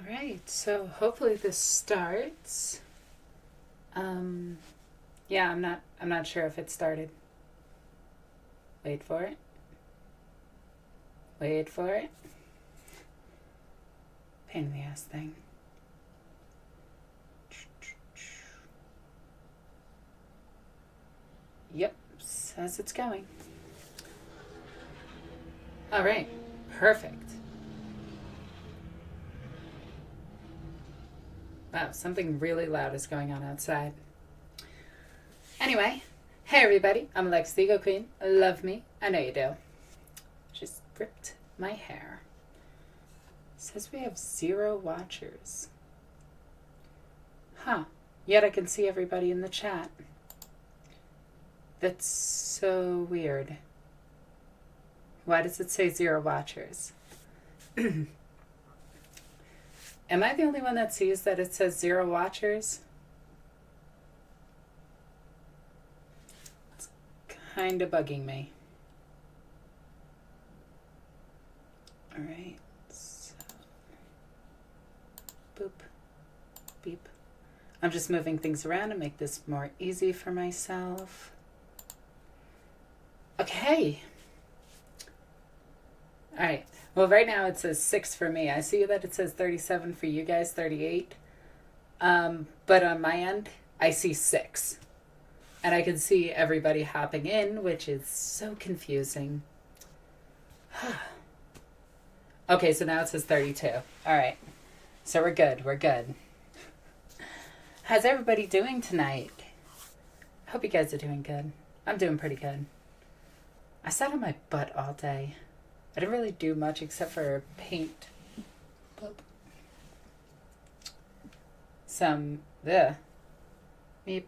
Alright, so hopefully this starts. Yeah, I'm not sure if it started. Wait for it. Wait for it. Pain in the ass thing. Yep, says it's going. Alright, perfect. Wow, something really loud is going on outside. Anyway, hey everybody, I'm Alexis the Ego Queen. Love me, I know you do. Just ripped my hair. It says we have 0 watchers. Huh, yet I can see everybody in the chat. That's so weird. Why does it say 0 watchers? Am I the only one that sees that it says 0 watchers? It's kind of bugging me. Alright, so boop, beep. I'm just moving things around to make this more easy for myself. Okay. Alright. Well, right now it says 6 for me. I see that it says 37 for you guys, 38. But on my end, I see 6. And I can see everybody hopping in, which is so confusing. Okay, so now it says 32. Alright. So we're good. We're good. How's everybody doing tonight? I hope you guys are doing good. I'm doing pretty good. I sat on my butt all day. I didn't really do much except for paint. Some, meep.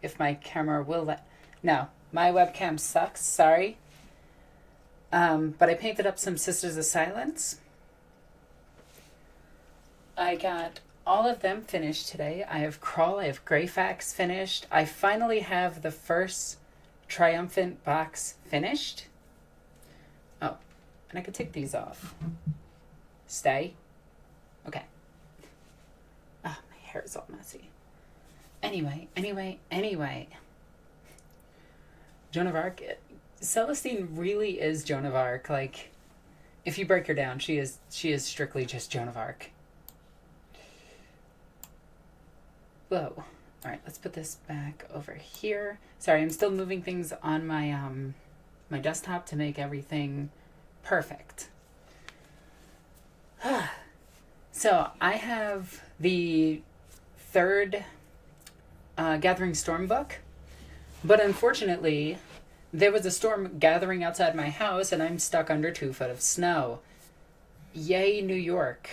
If my camera will let, no, my webcam sucks, sorry. But I painted up some Sisters of Silence. I got all of them finished today. I have Crawl, I have Greyfax finished. I finally have the first Triumphant box finished. Oh. And I could take these off. Stay. Okay. Ah, my hair is all messy. Anyway. Joan of Arc. Celestine really is Joan of Arc. Like, if you break her down, she is strictly just Joan of Arc. Whoa. Alright, let's put this back over here. Sorry, I'm still moving things on my my desktop to make everything perfect. So I have the 3rd Gathering Storm book, but unfortunately there was a storm gathering outside my house and I'm stuck under 2 foot of snow. Yay, New York.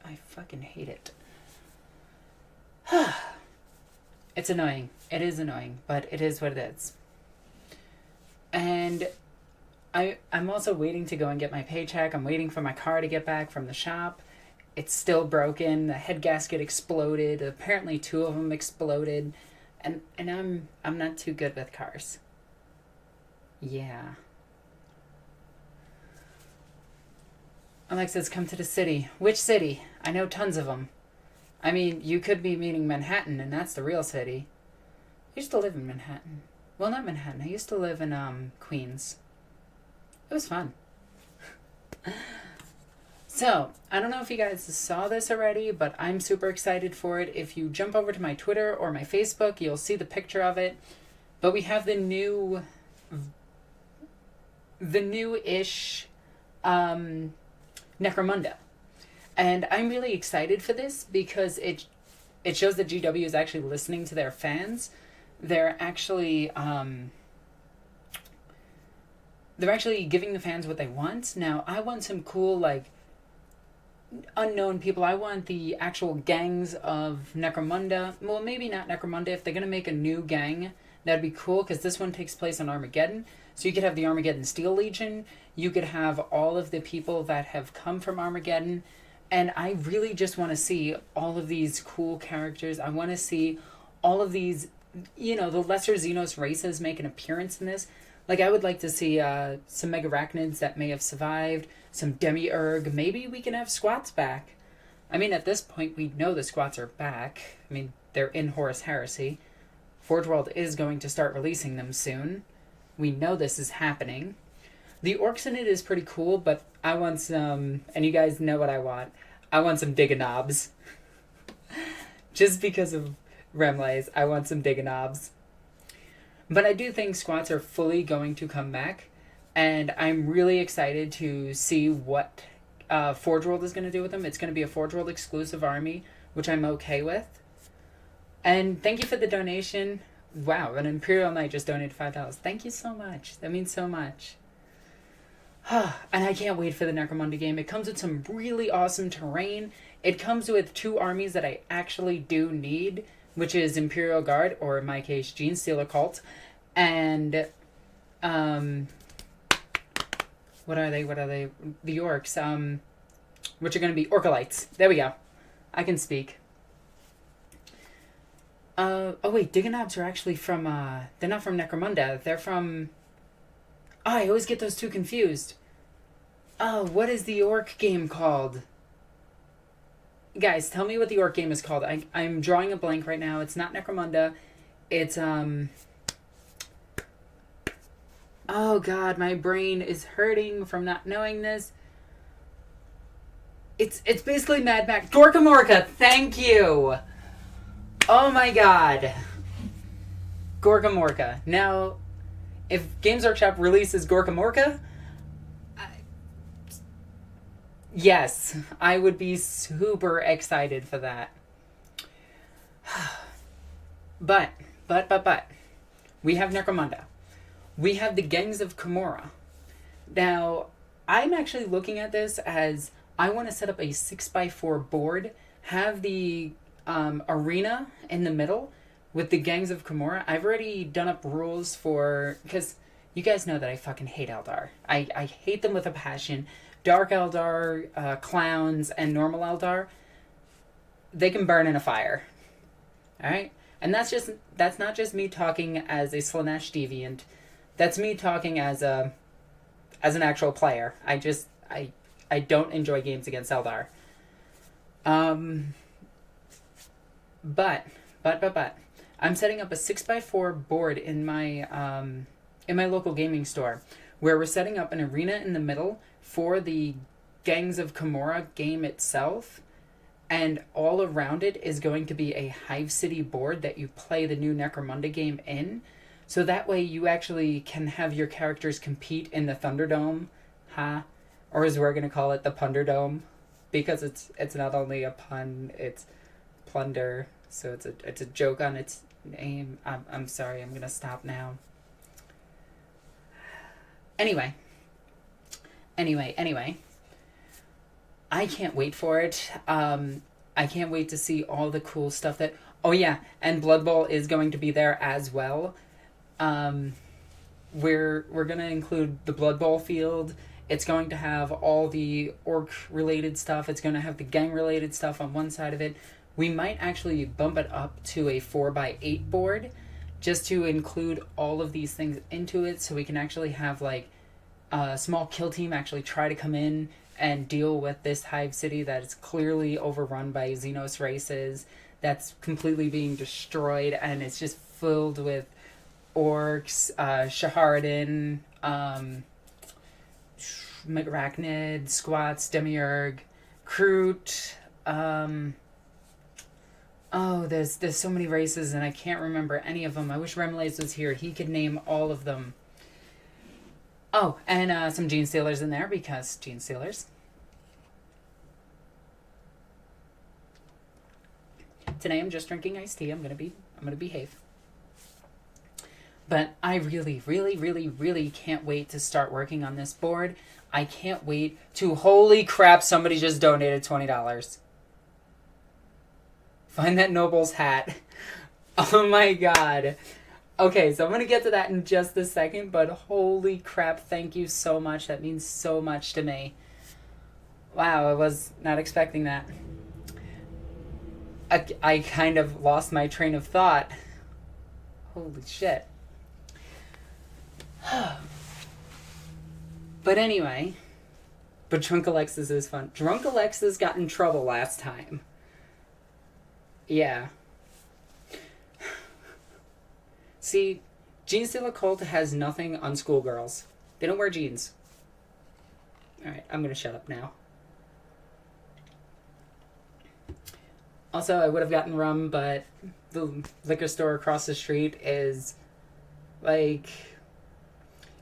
I fucking hate it. It's annoying. It is annoying, but it is what it is. And I'm also waiting to go and get my paycheck. I'm waiting for my car to get back from the shop. It's still broken. The head gasket exploded. Apparently 2 of them exploded. And I'm not too good with cars. Yeah. Alexis, come to the city. Which city? I know tons of them. I mean, you could be meaning Manhattan, and that's the real city. I used to live in Manhattan. Well, not Manhattan. I used to live in Queens. It was fun. So, I don't know if you guys saw this already, but I'm super excited for it. If you jump over to my Twitter or my Facebook, you'll see the picture of it. But we have the new-ish Necromunda. And I'm really excited for this because it shows that GW is actually listening to their fans. They're actually giving the fans what they want. Now, I want some cool, like, unknown people. I want the actual gangs of Necromunda. Well, maybe not Necromunda. If they're going to make a new gang, that'd be cool, because this one takes place on Armageddon. So you could have the Armageddon Steel Legion. You could have all of the people that have come from Armageddon. And I really just want to see all of these cool characters. I want to see all of these, the lesser Xenos races make an appearance in this. Like, I would like to see some Megarachnids that may have survived, some Demiurge. Maybe we can have Squats back. I mean, at this point, we know the squats are back. I mean, they're in Horus Heresy. Forge World is going to start releasing them soon. We know this is happening. The orks in it is pretty cool, but I want some, and you guys know what I want. I want some Diganobs. Just because of Remlays, I want some Diganobs. But I do think squats are fully going to come back, and I'm really excited to see what Forge World is going to do with them. It's going to be a Forge World exclusive army, which I'm okay with. And thank you for the donation. Wow, an Imperial Knight just donated $5. Thank you so much. That means so much. And I can't wait for the Necromunda game. It comes with some really awesome terrain. It comes with 2 armies that I actually do need, which is Imperial Guard, or in my case, Genestealer Cult, and what are they? The orks, which are going to be Orkalites. There we go. I can speak. Oh wait, Diganobs are actually from, they're not from Necromunda. They're from, I always get those 2 confused. Oh, what is the orc game called? Guys, tell me what the orc game is called. I'm drawing a blank right now. It's not Necromunda. It's, oh god, my brain is hurting from not knowing this. It's basically Mad Max. Gorkamorka, thank you! Oh my god. Gorkamorka. Now, if Games Workshop releases Gorkamorka, yes, I would be super excited for that. But, we have Necromunda. We have the Gangs of Camorra. Now, I'm actually looking at this as I want to set up a 6x4 board, have the arena in the middle with the Gangs of Camorra. I've already done up rules for, because you guys know that I fucking hate Eldar. I hate them with a passion. Dark Eldar, clowns, and normal Eldar, they can burn in a fire. Alright? And that's not just me talking as a Slanesh deviant. That's me talking as an actual player. I don't enjoy games against Eldar. But I'm setting up a 6x4 board in my local gaming store, where we're setting up an arena in the middle for the Gangs of Camorra game itself, and all around it is going to be a Hive City board that you play the new Necromunda game in, so that way you actually can have your characters compete in the Thunderdome, or as we're going to call it, the Punderdome, because it's not only a pun, it's plunder, so it's a joke on its name. I'm sorry, I'm going to stop now. Anyway. I can't wait for it. I can't wait to see all the cool stuff that... Oh yeah, and Blood Bowl is going to be there as well. We're going to include the Blood Bowl field. It's going to have all the orc-related stuff. It's going to have the gang-related stuff on one side of it. We might actually bump it up to a 4x8 board just to include all of these things into it, so we can actually have like a small kill team actually try to come in and deal with this Hive City that is clearly overrun by Xenos races, that's completely being destroyed, and it's just filled with orcs, Shaharadin, Arachnid, Squats, Demiurge, Kroot, oh, there's so many races, and I can't remember any of them. I wish Remlays was here. He could name all of them. Oh, and some Genestealers in there, because Genestealers. Today I'm just drinking iced tea. I'm gonna behave. But I really can't wait to start working on this board. I can't wait to... Holy crap, somebody just donated $20. Find that Noble's hat. Oh my god. Okay, so I'm going to get to that in just a second, but holy crap, thank you so much. That means so much to me. Wow, I was not expecting that. I kind of lost my train of thought. Holy shit. But anyway, But Drunk Alexis is fun. Drunk Alexis got in trouble last time. Yeah. See, Genestealer cult has nothing on schoolgirls. They don't wear jeans. Alright, I'm gonna shut up now. Also, I would have gotten rum, but the liquor store across the street is, like...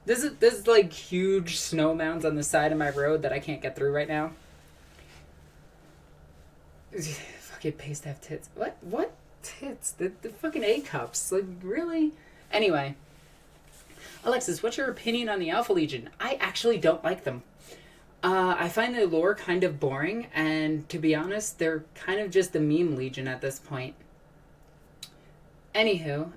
There's like, huge snow mounds on the side of my road that I can't get through right now. Fucking paste have tits. What tits? The fucking A-cups. Like, really? Anyway. Alexis, what's your opinion on the Alpha Legion? I actually don't like them. I find the lore kind of boring, and to be honest, they're kind of just the meme legion at this point. Anywho.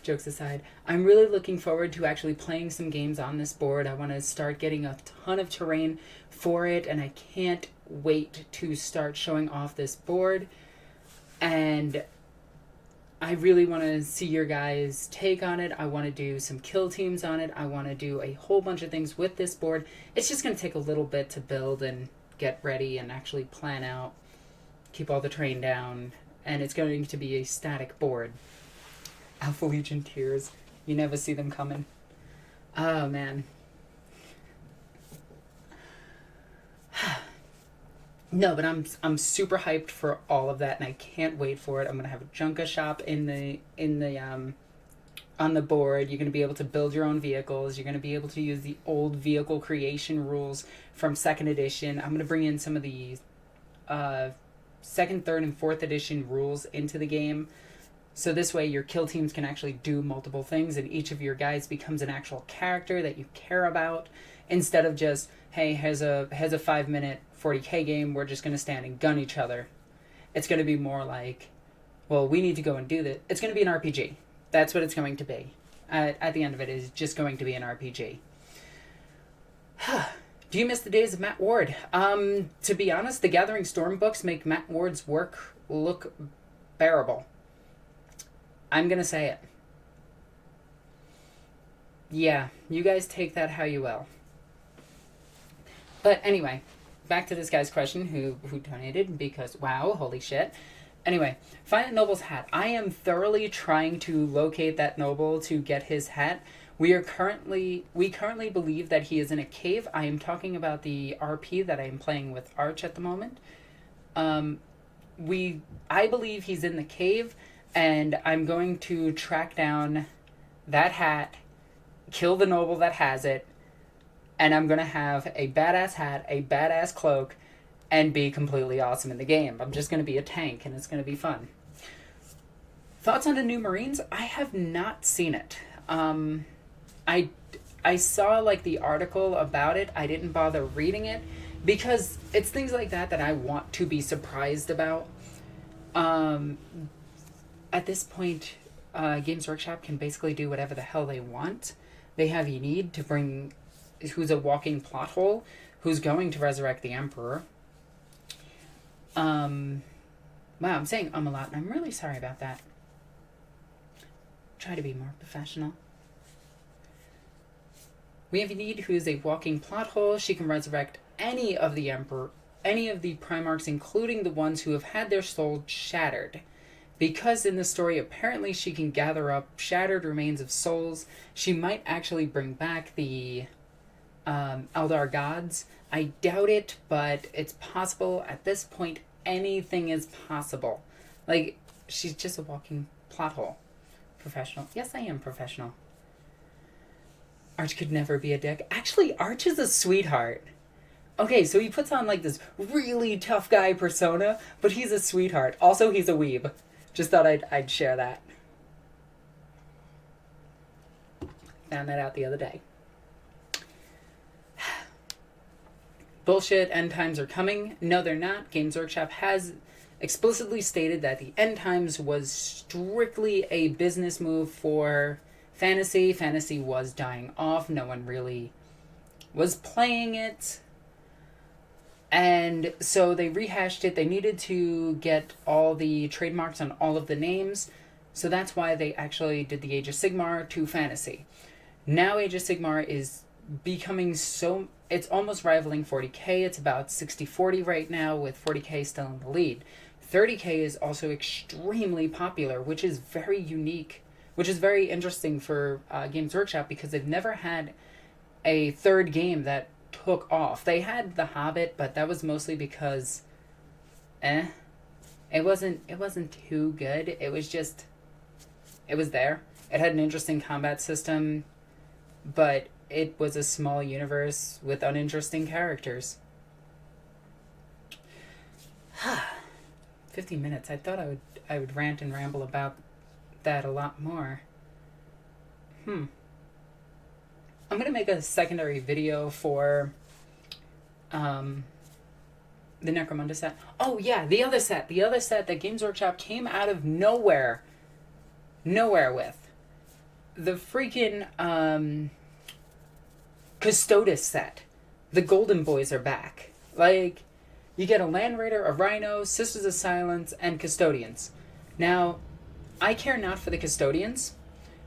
Jokes aside, I'm really looking forward to actually playing some games on this board. I want to start getting a ton of terrain for it, and I can't wait to start showing off this board. And I really want to see your guys' take on it. I want to do some kill teams on it. I want to do a whole bunch of things with this board. It's just going to take a little bit to build and get ready and actually plan out, keep all the terrain down, and it's going to be a static board. Alpha Legion tears. You never see them coming. Oh, man. No, but I'm super hyped for all of that, and I can't wait for it. I'm gonna have a Junka shop on the board. You're gonna be able to build your own vehicles. You're gonna be able to use the old vehicle creation rules from 2nd edition. I'm gonna bring in some of the 2nd, 3rd, and 4th edition rules into the game. So this way your kill teams can actually do multiple things, and each of your guys becomes an actual character that you care about, instead of just, hey, here's a 5-minute 40k game, we're just going to stand and gun each other. It's going to be more like, well, we need to go and do this. It's going to be an RPG. That's what it's going to be. At the end of it, it's just going to be an RPG. Do you miss the days of Matt Ward? To be honest, the Gathering Storm books make Matt Ward's work look bearable. I'm going to say it. Yeah, you guys take that how you will. But anyway, back to this guy's question who donated, because, wow, holy shit. Anyway, find that noble's hat. I am thoroughly trying to locate that noble to get his hat. We currently believe that he is in a cave. I am talking about the RP that I am playing with Arch at the moment. I believe he's in the cave, and I'm going to track down that hat, kill the noble that has it, and I'm going to have a badass hat, a badass cloak, and be completely awesome in the game. I'm just going to be a tank, and it's going to be fun. Thoughts on the new Marines? I have not seen it. I saw, like, the article about it. I didn't bother reading it, because it's things like that that I want to be surprised about. At this point, Games Workshop can basically do whatever the hell they want. They have Enid to bring, who's a walking plot hole, who's going to resurrect the Emperor. Wow, I'm saying a lot, and I'm really sorry about that. Try to be more professional. We have Enid, who is a walking plot hole. She can resurrect any of the Emperor, any of the Primarchs, including the ones who have had their souls shattered. Because in the story, apparently she can gather up shattered remains of souls. She might actually bring back the Eldar gods. I doubt it, but it's possible. At this point, anything is possible. Like, she's just a walking plot hole. Professional. Yes, I am professional. Arch could never be a dick. Actually, Arch is a sweetheart. Okay, so he puts on, like, this really tough guy persona, but he's a sweetheart. Also, he's a weeb. Just thought I'd share that. Found that out the other day. Bullshit, end times are coming. No, they're not. Games Workshop has explicitly stated that the end times was strictly a business move for fantasy. Fantasy was dying off. No one really was playing it. And so they rehashed it. They needed to get all the trademarks on all of the names. So that's why they actually did the Age of Sigmar to fantasy. Now Age of Sigmar is becoming so... It's almost rivaling 40k. It's about 60-40 right now, with 40k still in the lead. 30k is also extremely popular, which is very unique, which is very interesting for Games Workshop, because they've never had a third game that took off. They had The Hobbit, but that was mostly because it wasn't too good. It was just, it was there. It had an interesting combat system, but it was a small universe with uninteresting characters. 50 minutes. I thought I would rant and ramble about that a lot more. I'm gonna make a secondary video for the Necromunda set. Oh yeah, the other set that Games Workshop came out of nowhere with. The freaking Custodes set. The Golden Boys are back. Like, you get a Land Raider, a Rhino, Sisters of Silence, and Custodians. Now, I care not for the Custodians.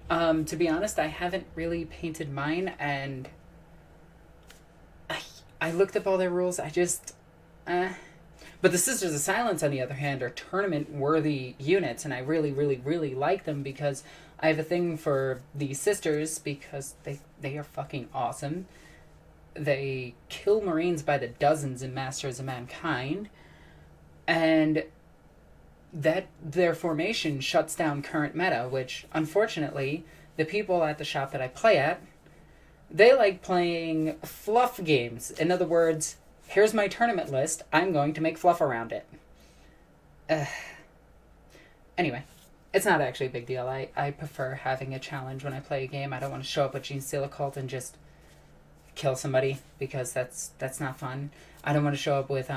To be honest, I haven't really painted mine, and I looked up all their rules. I just, But the Sisters of Silence, on the other hand, are tournament-worthy units, and I really, really, really like them, because I have a thing for the Sisters, because they are fucking awesome. They kill Marines by the dozens in Masters of Mankind, and that their formation shuts down current meta, which, unfortunately, the people at the shop that I play at, they like playing fluff games. In other words, here's my tournament list, I'm going to make fluff around it. Anyway, it's not actually a big deal. I prefer having a challenge when I play a game. I don't want to show up with Genestealer Cult and just kill somebody, because that's not fun. I don't want to show up with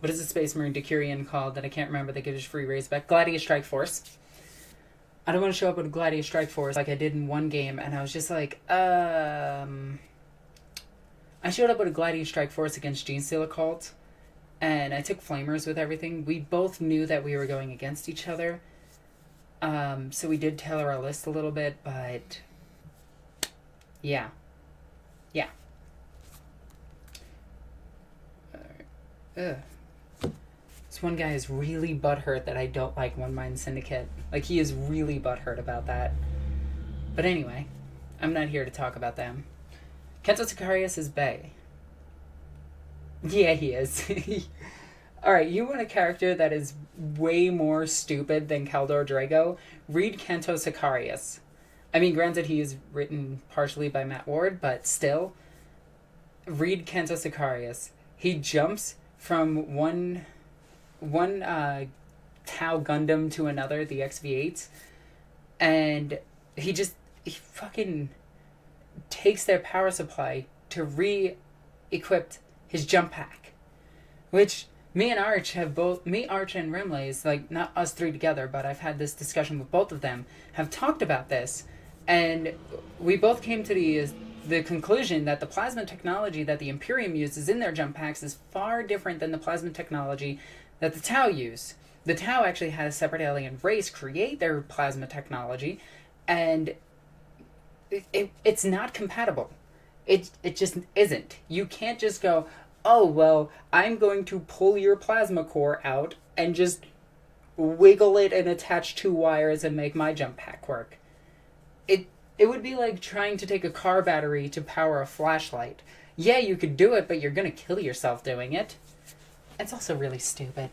what is the Space Marine Decurion called that I can't remember that gives free raise back? Gladius Strike Force. I don't want to show up with a Gladius Strike Force like I did in one game, and I was just like, I showed up with a Gladius Strike Force against Genestealer Cult, and I took Flamers with everything. We both knew that we were going against each other, so we did tailor our list a little bit, but yeah. Ugh. This one guy is really butthurt that I don't like One Mind Syndicate. Like, he is really butthurt about that. But anyway, I'm not here to talk about them. Kento Sicarius is bae. Yeah, he is. Alright, you want a character that is way more stupid than Kaldor Drago? Read Kento Sicarius. I mean, granted, he is written partially by Matt Ward, but still, read Kento Sicarius. He jumps from one Tau Gundam to another, the XV8s, and he fucking takes their power supply to re-equip his jump pack, which me, Arch, and Remlays, like, not us three together, but I've had this discussion with both of them, have talked about this, and we both came to the conclusion that the plasma technology that the Imperium uses in their jump packs is far different than the plasma technology that the Tau use. The Tau actually had a separate alien race create their plasma technology, and it's not compatible. It just isn't. You can't just go, oh, well, I'm going to pull your plasma core out and just wiggle it and attach 2 wires and make my jump pack work. It would be like trying to take a car battery to power a flashlight. Yeah, you could do it, but you're going to kill yourself doing it. It's also really stupid.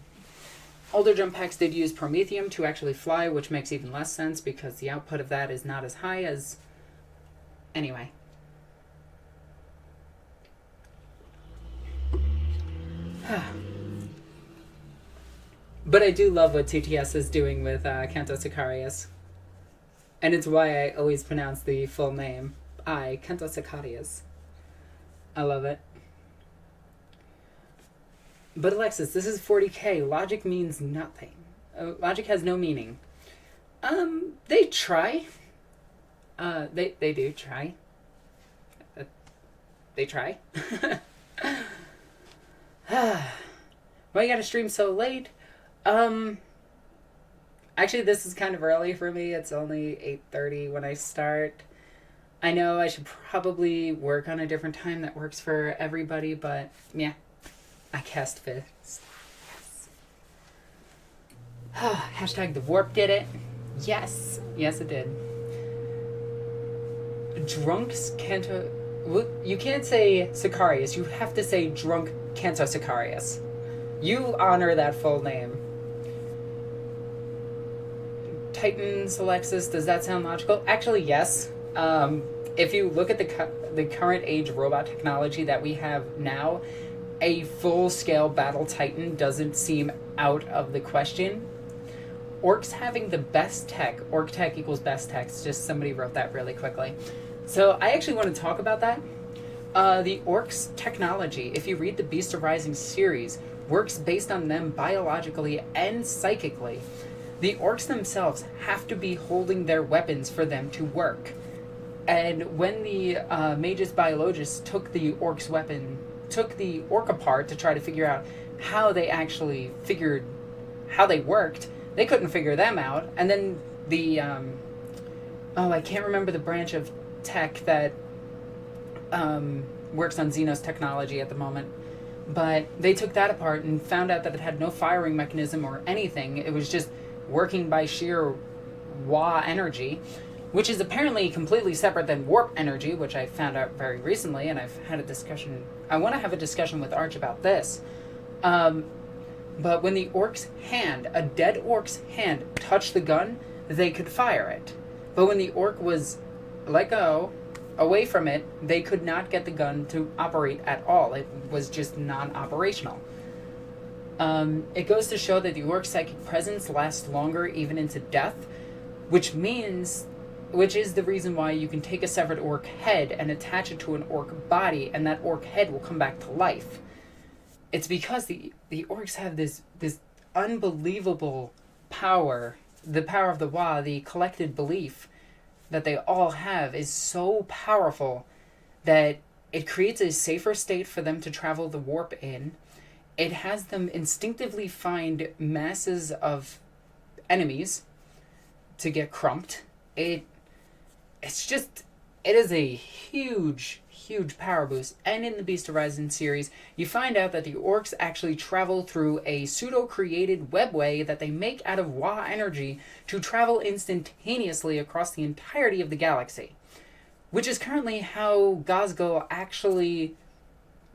Older jump packs did use Promethium to actually fly, which makes even less sense because the output of that is not as high as... Anyway. But I do love what TTS is doing with Kento Sicarius. And it's why I always pronounce the full name. Kento Sicarius. I love it. But Alexis, this is 40k. Logic means nothing. Logic has no meaning. They try. They do try. They try. Why you gotta stream so late? Actually, this is kind of early for me. It's only 8:30 when I start. I know I should probably work on a different time that works for everybody, but yeah, I cast fist. Yes. Hashtag the warp did it. Yes. Yes, it did. Drunks can't... You can't say Sicarius. You have to say Drunk Cantor Sicarius. You honor that full name. Titans, Alexis, does that sound logical? Actually, yes. If you look at the current age robot technology that we have now, a full-scale battle titan doesn't seem out of the question. Orks having the best tech, orc tech equals best tech, just somebody wrote that really quickly. So I actually want to talk about that. The orcs technology, if you read the Beast of Rising series, works based on them biologically and psychically. The orcs themselves have to be holding their weapons for them to work. And when the Magus Biologists took the orc apart to try to figure out how they actually figured how they worked, they couldn't figure them out. And then the I can't remember the branch of tech that works on Xenos technology at the moment, but they took that apart and found out that it had no firing mechanism or anything. It was just working by sheer Wa energy, which is apparently completely separate than warp energy, which I found out very recently, and I've had a discussion. I want to have a discussion with Arch about this. But when the orc's hand, a dead orc's hand, touched the gun, they could fire it. But when the orc was let go, away from it, they could not get the gun to operate at all. It was just non-operational. It goes to show that the orc's psychic presence lasts longer even into death, which is the reason why you can take a severed orc head and attach it to an orc body, and that orc head will come back to life. It's because the orcs have this unbelievable power. The power of the Wa, the collected belief that they all have, is so powerful that it creates a safer state for them to travel the warp in. It has them instinctively find masses of enemies to get crumped. It is a huge power boost. And in the Beast of Rising series, you find out that the orcs actually travel through a pseudo-created webway that they make out of Wa energy to travel instantaneously across the entirety of the galaxy, which is currently how Gazgul actually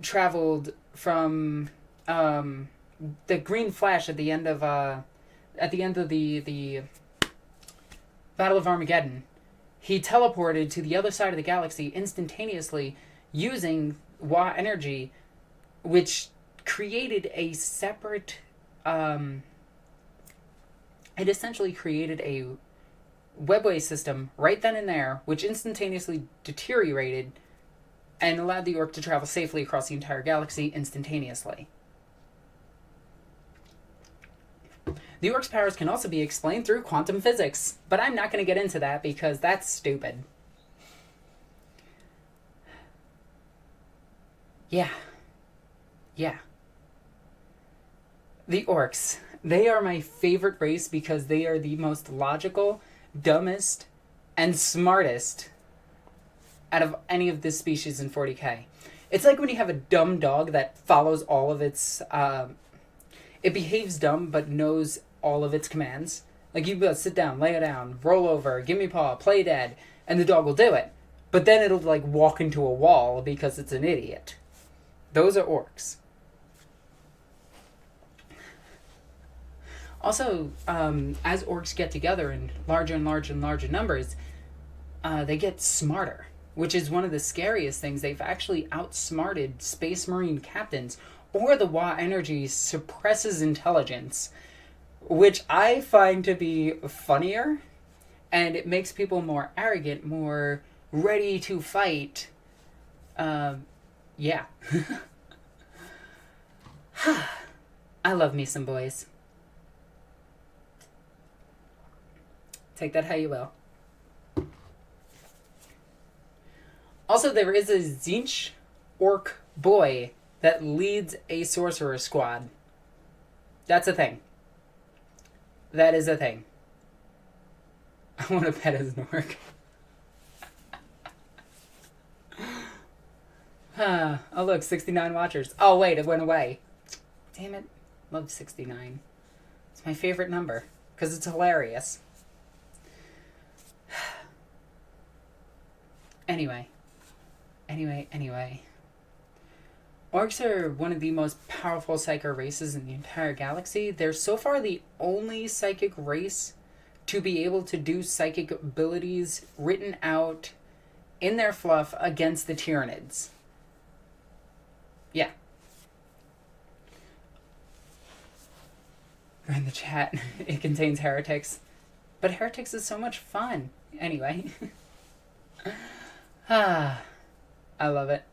traveled from the green flash at the end of the Battle of Armageddon. He teleported to the other side of the galaxy instantaneously using Wa energy, which created a separate... it essentially created a webway system right then and there, which instantaneously deteriorated and allowed the orc to travel safely across the entire galaxy instantaneously. The orc's powers can also be explained through quantum physics, but I'm not going to get into that because that's stupid. Yeah. The orcs. They are my favorite race because they are the most logical, dumbest, and smartest out of any of the species in 40k. It's like when you have a dumb dog that follows all of its... it behaves dumb, but knows all of its commands. Like, you go, sit down, lay it down, roll over, give me paw, play dead, and the dog will do it. But then it'll, walk into a wall because it's an idiot. Those are orcs. Also, as orcs get together in larger and larger and larger numbers, they get smarter, which is one of the scariest things. They've actually outsmarted Space Marine captains, or the Wa energy suppresses intelligence, which I find to be funnier, and it makes people more arrogant, more ready to fight. Yeah. I love me some boys. Take that how you will. Also, there is a Tzeentch orc boy that leads a sorcerer squad. That's a thing. That is a thing. I want to pet as an orc. Oh, look, 69 watchers. Oh, wait, it went away. Damn it. Love 69. It's my favorite number because it's hilarious. Anyway. Orcs are one of the most powerful psychic races in the entire galaxy. They're so far the only psychic race to be able to do psychic abilities written out in their fluff against the tyranids. Yeah. In the chat, it contains heretics. But heretics is so much fun. Anyway. I love it.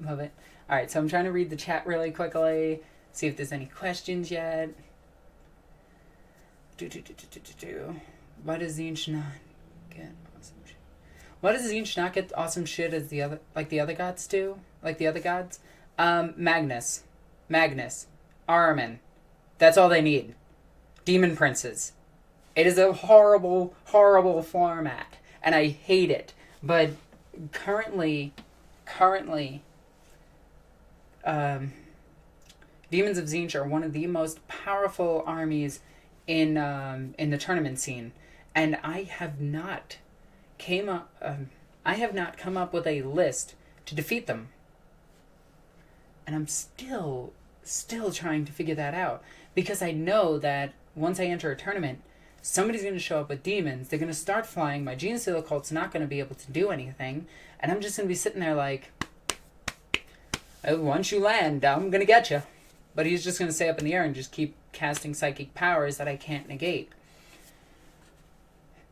Love it. Alright, so I'm trying to read the chat really quickly. See if there's any questions yet. Why does Zinch not get awesome shit? Why does Zinch not get awesome shit as the other gods do? Like the other gods? Magnus, Armin. That's all they need. Demon princes. It is a horrible, horrible format, and I hate it. But currently, Demons of Zinch are one of the most powerful armies in the tournament scene, and I have not come up with a list to defeat them. And I'm still trying to figure that out, because I know that once I enter a tournament, somebody's going to show up with demons. They're going to start flying. My Genestealer cult's not going to be able to do anything, and I'm just going to be sitting there like, once you land, I'm going to get you. But he's just going to stay up in the air and just keep casting psychic powers that I can't negate.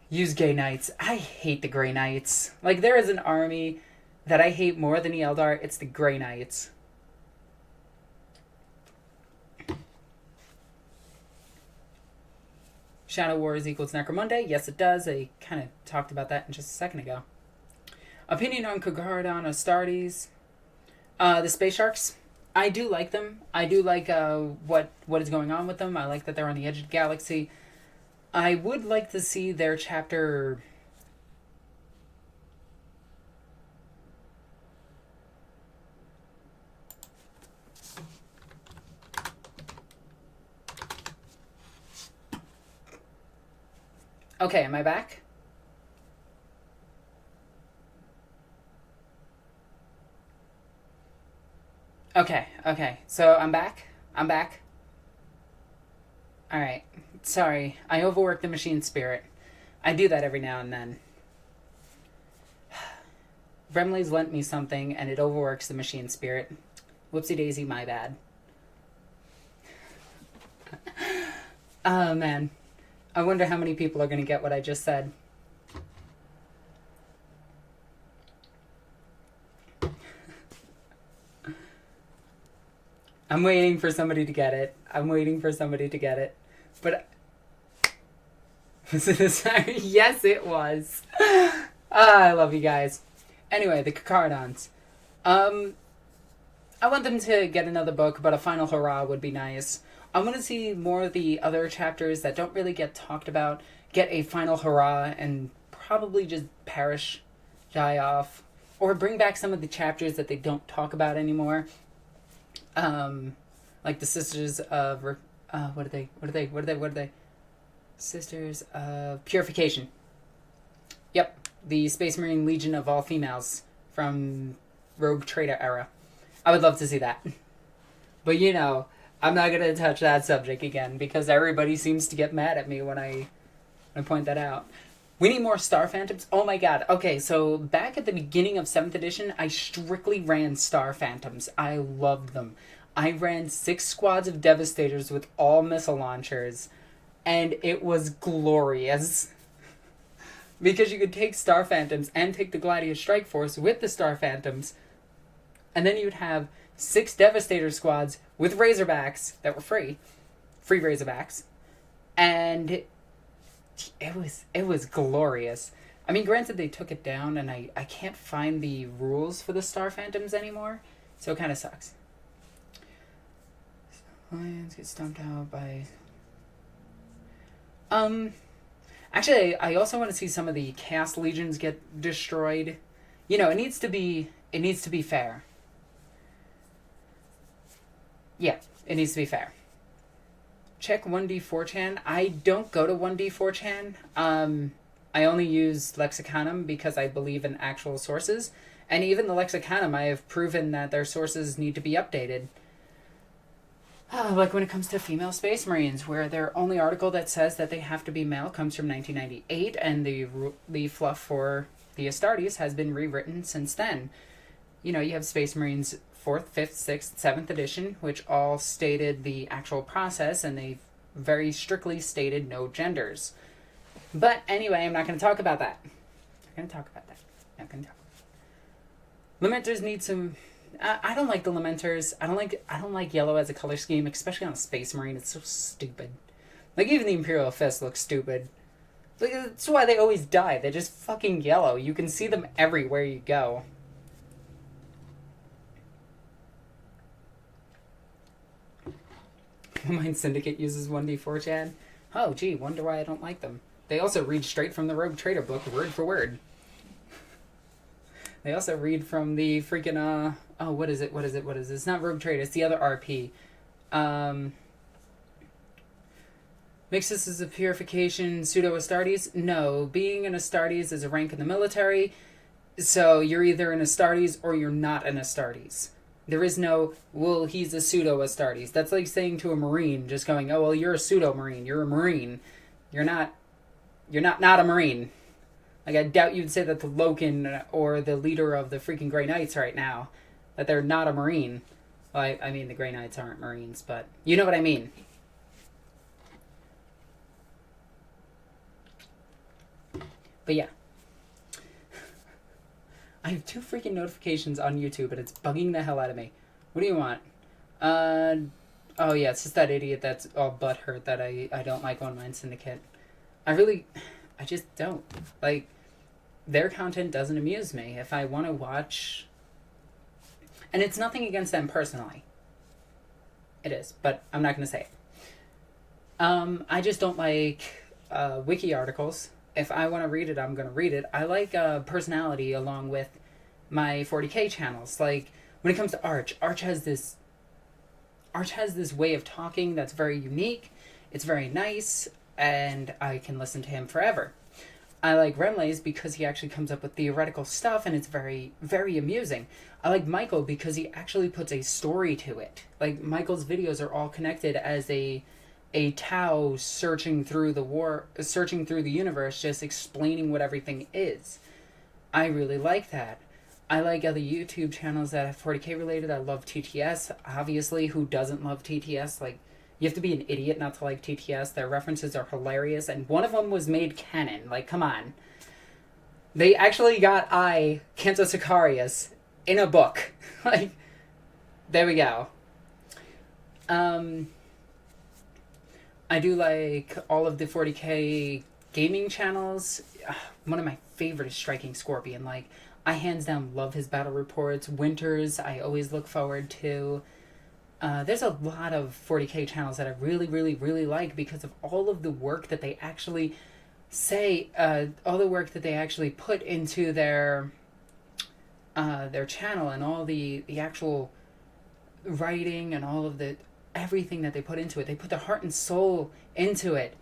Use Gay Knights. I hate the Grey Knights. Like, there is an army that I hate more than the Eldar. It's the Grey Knights. Shadow Wars equals Necromunda. Yes, it does. I kind of talked about that just a second ago. Opinion on Kagaradon Astartes. The Space Sharks. I do like them. I do like what is going on with them. I like that they're on the edge of the galaxy. I would like to see their chapter... Okay, am I back? Okay. So I'm back. Alright. Sorry. I overworked the machine spirit. I do that every now and then. Remley's lent me something, and it overworks the machine spirit. Whoopsie daisy, my bad. Oh, man. I wonder how many people are going to get what I just said. I'm waiting for somebody to get it. But... Was it a sorry? Yes, it was. I love you guys. Anyway, the Kakaradons. I want them to get another book, but a final hurrah would be nice. I want to see more of the other chapters that don't really get talked about get a final hurrah and probably just perish, die off, or bring back some of the chapters that they don't talk about anymore. Like the Sisters of... what are they? Sisters of Purification. Yep. The Space Marine Legion of all females from Rogue Trader era. I would love to see that. But you know, I'm not going to touch that subject again because everybody seems to get mad at me when I point that out. We need more Star Phantoms. Oh my god. Okay, so back at the beginning of 7th edition, I strictly ran Star Phantoms. I loved them. I ran 6 squads of Devastators with all missile launchers, and it was glorious. Because you could take Star Phantoms and take the Gladius Strike Force with the Star Phantoms, and then you'd have 6 Devastator squads with Razorbacks that were free Razorbacks, and it was glorious. I mean, granted, they took it down, and I can't find the rules for the Star Phantoms anymore, so it kind of sucks. Lions get stomped out by... Actually, I also want to see some of the Chaos Legions get destroyed. You know, it needs to be fair. Yeah, it needs to be fair. Check 1D4chan. I don't go to 1D4chan. I only use Lexicanum because I believe in actual sources. And even the Lexicanum, I have proven that their sources need to be updated. Like when it comes to female Space Marines, where their only article that says that they have to be male comes from 1998, and the fluff for the Astartes has been rewritten since then. You know, you have Space Marines 4th, 5th, 6th, 7th edition, which all stated the actual process, and they very strictly stated no genders. But anyway, I'm not going to talk about that. Lamenters need some... I don't like the Lamenters. I don't like yellow as a color scheme, especially on a Space Marine. It's so stupid. Like, even the Imperial Fist looks stupid. Like, that's why they always die. They're just fucking yellow. You can see them everywhere you go. Mine Syndicate uses 1D4chan. Oh, gee, wonder why I don't like them. They also read straight from the Rogue Trader book, word for word. They also read from the freaking, oh, what is it? It's not Rogue Trader, it's the other RP. Mixus is a purification pseudo-Astartes? No, being an Astartes is a rank in the military, so you're either an Astartes or you're not an Astartes. There is no, well, he's a pseudo-Astartes. That's like saying to a Marine, just going, oh, well, you're a pseudo-Marine. You're a Marine. You're not a Marine. Like, I doubt you'd say that the Loken or the leader of the freaking Grey Knights right now, that they're not a Marine. Well, I mean, the Grey Knights aren't Marines, but you know what I mean. But yeah. I have 2 freaking notifications on YouTube, and it's bugging the hell out of me. What do you want? Oh yeah, it's just that idiot that's all butthurt that I don't like Online Syndicate. I just don't. Like, their content doesn't amuse me. If I want to watch... And it's nothing against them personally. It is, but I'm not going to say it. I just don't like wiki articles. If I want to read it, I'm going to read it. I like personality along with my 40K channels. Like, when it comes to Arch has this way of talking that's very unique. It's very nice, and I can listen to him forever. I like Remlays because he actually comes up with theoretical stuff, and it's very, very amusing. I like Michael because he actually puts a story to it. Like, Michael's videos are all connected as a Tau searching through the universe, just explaining what everything is. I really like that. I like other YouTube channels that are 40K related. I love TTS, obviously. Who doesn't love TTS? Like, you have to be an idiot not to like TTS. Their references are hilarious, and one of them was made canon. Like, come on. They actually got Canto Sicarius, in a book. Like, there we go. I do like all of the 40K gaming channels. One of my favorite is Striking Scorpion. Like, I hands down love his battle reports. Winters, I always look forward to. There's a lot of 40K channels that I really, really, really like because of all of the work that they actually say, all the work that they actually put into their channel, and all the actual writing and all of the everything that they put into it. They put their heart and soul into it.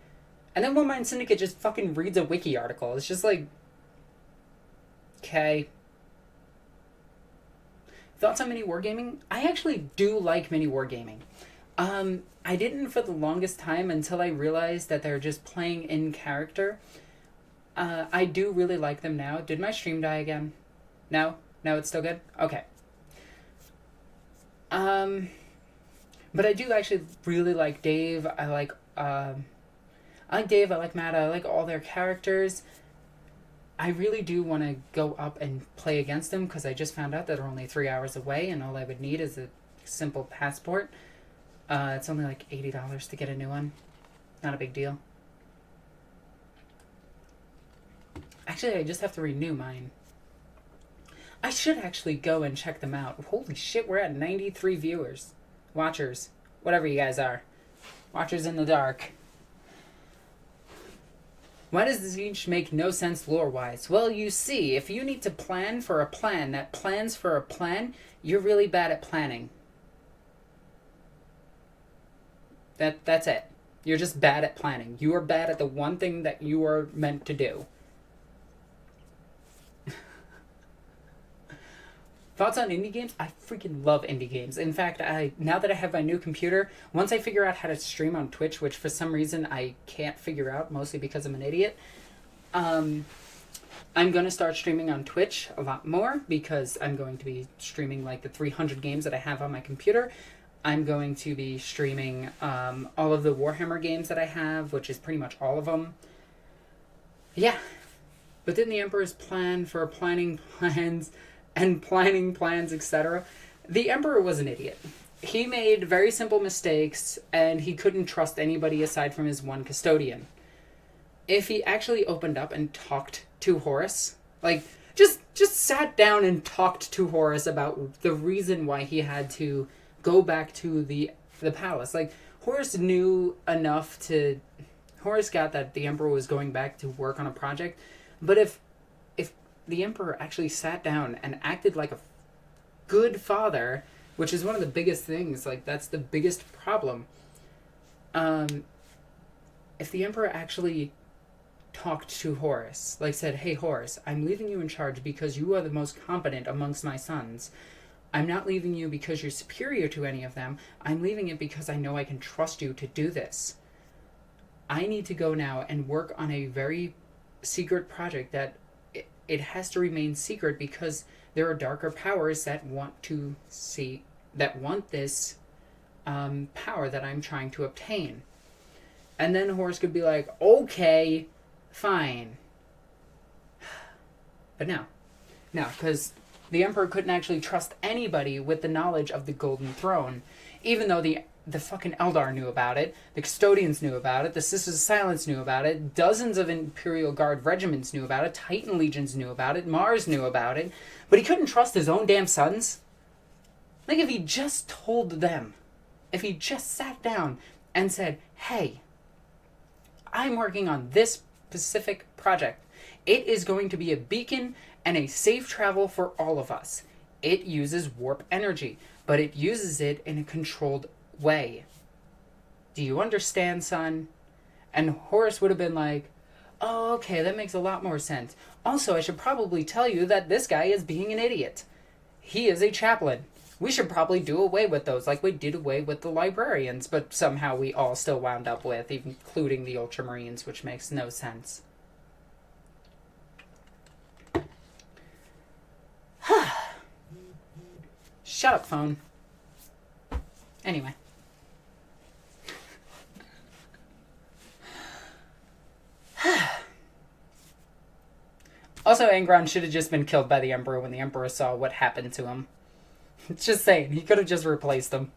And then One Mind Syndicate just fucking reads a wiki article. It's just like, okay. Thoughts on mini wargaming? I actually do like mini wargaming. I didn't for the longest time until I realized that they're just playing in character. I do really like them now. Did my stream die again? No? No, it's still good? Okay. But I do actually really like Dave. I like Dave, I like Matt, I like all their characters. I really do want to go up and play against them because I just found out that they're only 3 hours away, and all I would need is a simple passport. It's only like $80 to get a new one. Not a big deal. Actually, I just have to renew mine. I should actually go and check them out. Holy shit, we're at 93 viewers. Watchers. Whatever you guys are. Watchers in the dark. Why does this each make no sense lore-wise? Well, you see, if you need to plan for a plan that plans for a plan, you're really bad at planning. That's it. You're just bad at planning. You are bad at the one thing that you are meant to do. Thoughts on indie games? I freaking love indie games. In fact, now that I have my new computer, once I figure out how to stream on Twitch, which for some reason I can't figure out, mostly because I'm an idiot, I'm going to start streaming on Twitch a lot more, because I'm going to be streaming like the 300 games that I have on my computer. I'm going to be streaming all of the Warhammer games that I have, which is pretty much all of them. Yeah. But then the Emperor's plan for planning plans and planning plans, etc. The Emperor was an idiot. He made very simple mistakes, and he couldn't trust anybody aside from his one custodian. If he actually opened up and talked to Horus, like, just sat down and talked to Horus about the reason why he had to go back to the palace. Like, Horus knew enough to... Horus got that the Emperor was going back to work on a project, but if the Emperor actually sat down and acted like a good father, which is one of the biggest things, like, that's the biggest problem. If the Emperor actually talked to Horus, like said, hey Horus, I'm leaving you in charge because you are the most competent amongst my sons. I'm not leaving you because you're superior to any of them. I'm leaving it because I know I can trust you to do this. I need to go now and work on a very secret project that it has to remain secret because there are darker powers that want this power that I'm trying to obtain. And then Horus could be like, okay, fine. But no, because the Emperor couldn't actually trust anybody with the knowledge of the Golden Throne, even though the fucking Eldar knew about it, the Custodians knew about it, the Sisters of Silence knew about it, dozens of Imperial Guard regiments knew about it, Titan legions knew about it, Mars knew about it, but he couldn't trust his own damn sons. Like, if he just told them, if he just sat down and said, hey, I'm working on this specific project. It is going to be a beacon and a safe travel for all of us. It uses warp energy, but it uses it in a controlled way. Do you understand, son? And Horus would have been like, oh, okay, that makes a lot more sense. Also, I should probably tell you that this guy is being an idiot. He is a chaplain. We should probably do away with those, like we did away with the librarians, but somehow we all still wound up with, including the Ultramarines, which makes no sense. Shut up, phone. Anyway. Also, Angron should have just been killed by the Emperor when the Emperor saw what happened to him. Just saying, he could have just replaced him.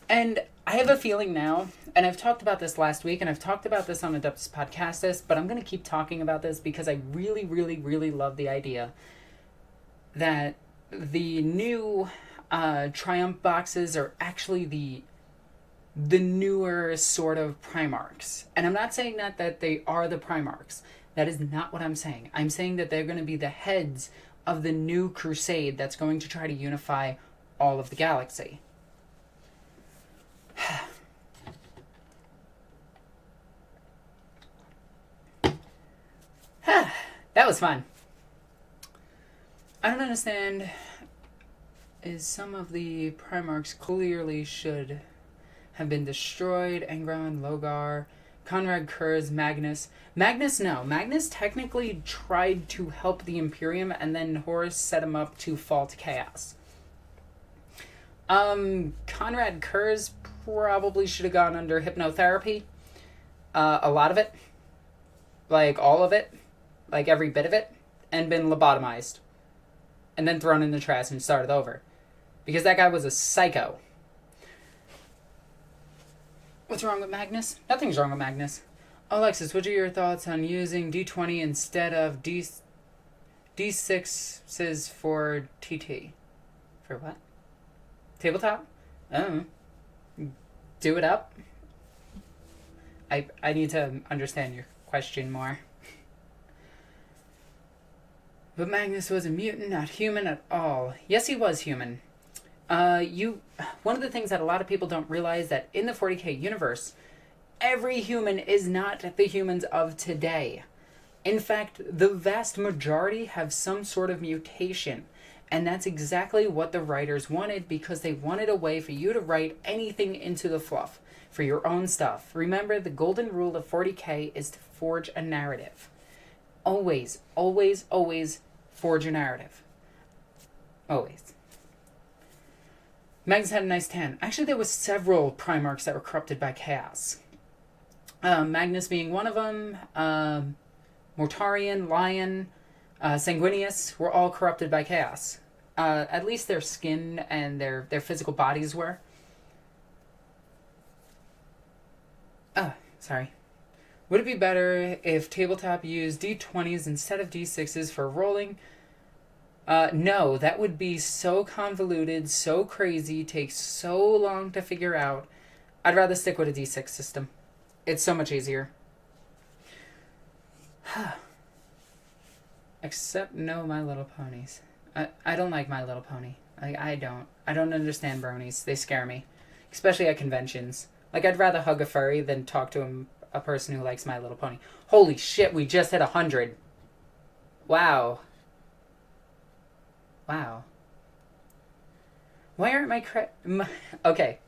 And I have a feeling now, and I've talked about this last week, and I've talked about this on Adeptus Podcastus, but I'm going to keep talking about this because I really, really, really love the idea that the new Triumph boxes are actually the newer sort of Primarchs. And I'm not saying that they are the Primarchs. That is not what I'm saying. I'm saying that they're going to be the heads of the new crusade that's going to try to unify all of the galaxy. That was fun. I don't understand. Is some of the Primarchs clearly should have been destroyed? Angron, Logar, Conrad Kurz, Magnus. Magnus, no. Magnus technically tried to help the Imperium, and then Horus set him up to fall to chaos. Conrad Kurz probably should have gone under hypnotherapy. A lot of it. Like, all of it. Like, every bit of it. And been lobotomized. And then thrown in the trash and started over. Because that guy was a psycho. What's wrong with Magnus? Nothing's wrong with Magnus. Alexis, what are your thoughts on using D20 instead of D6s for TT? For what? Tabletop? Oh. Do it up? I need to understand your question more. But Magnus was a mutant, not human at all. Yes, he was human. One of the things that a lot of people don't realize that in the 40k universe, every human is not the humans of today. In fact, the vast majority have some sort of mutation. And that's exactly what the writers wanted, because they wanted a way for you to write anything into the fluff for your own stuff. Remember, the golden rule of 40k is to forge a narrative. Always, always, always forge a narrative. Always. Magnus had a nice tan. Actually, there was several Primarchs that were corrupted by chaos. Magnus being one of them. Mortarion, Lion, Sanguinius were all corrupted by chaos. At least their skin and their physical bodies were. Sorry. Would it be better if Tabletop used D20s instead of D6s for rolling? No, that would be so convoluted, so crazy, takes so long to figure out. I'd rather stick with a D6 system. It's so much easier. Except no My Little Ponies. I don't like My Little Pony. I don't understand bronies. They scare me. Especially at conventions. I'd rather hug a furry than talk to a person who likes My Little Pony. Holy shit, we just hit 100. Wow. Wow. Why aren't my okay.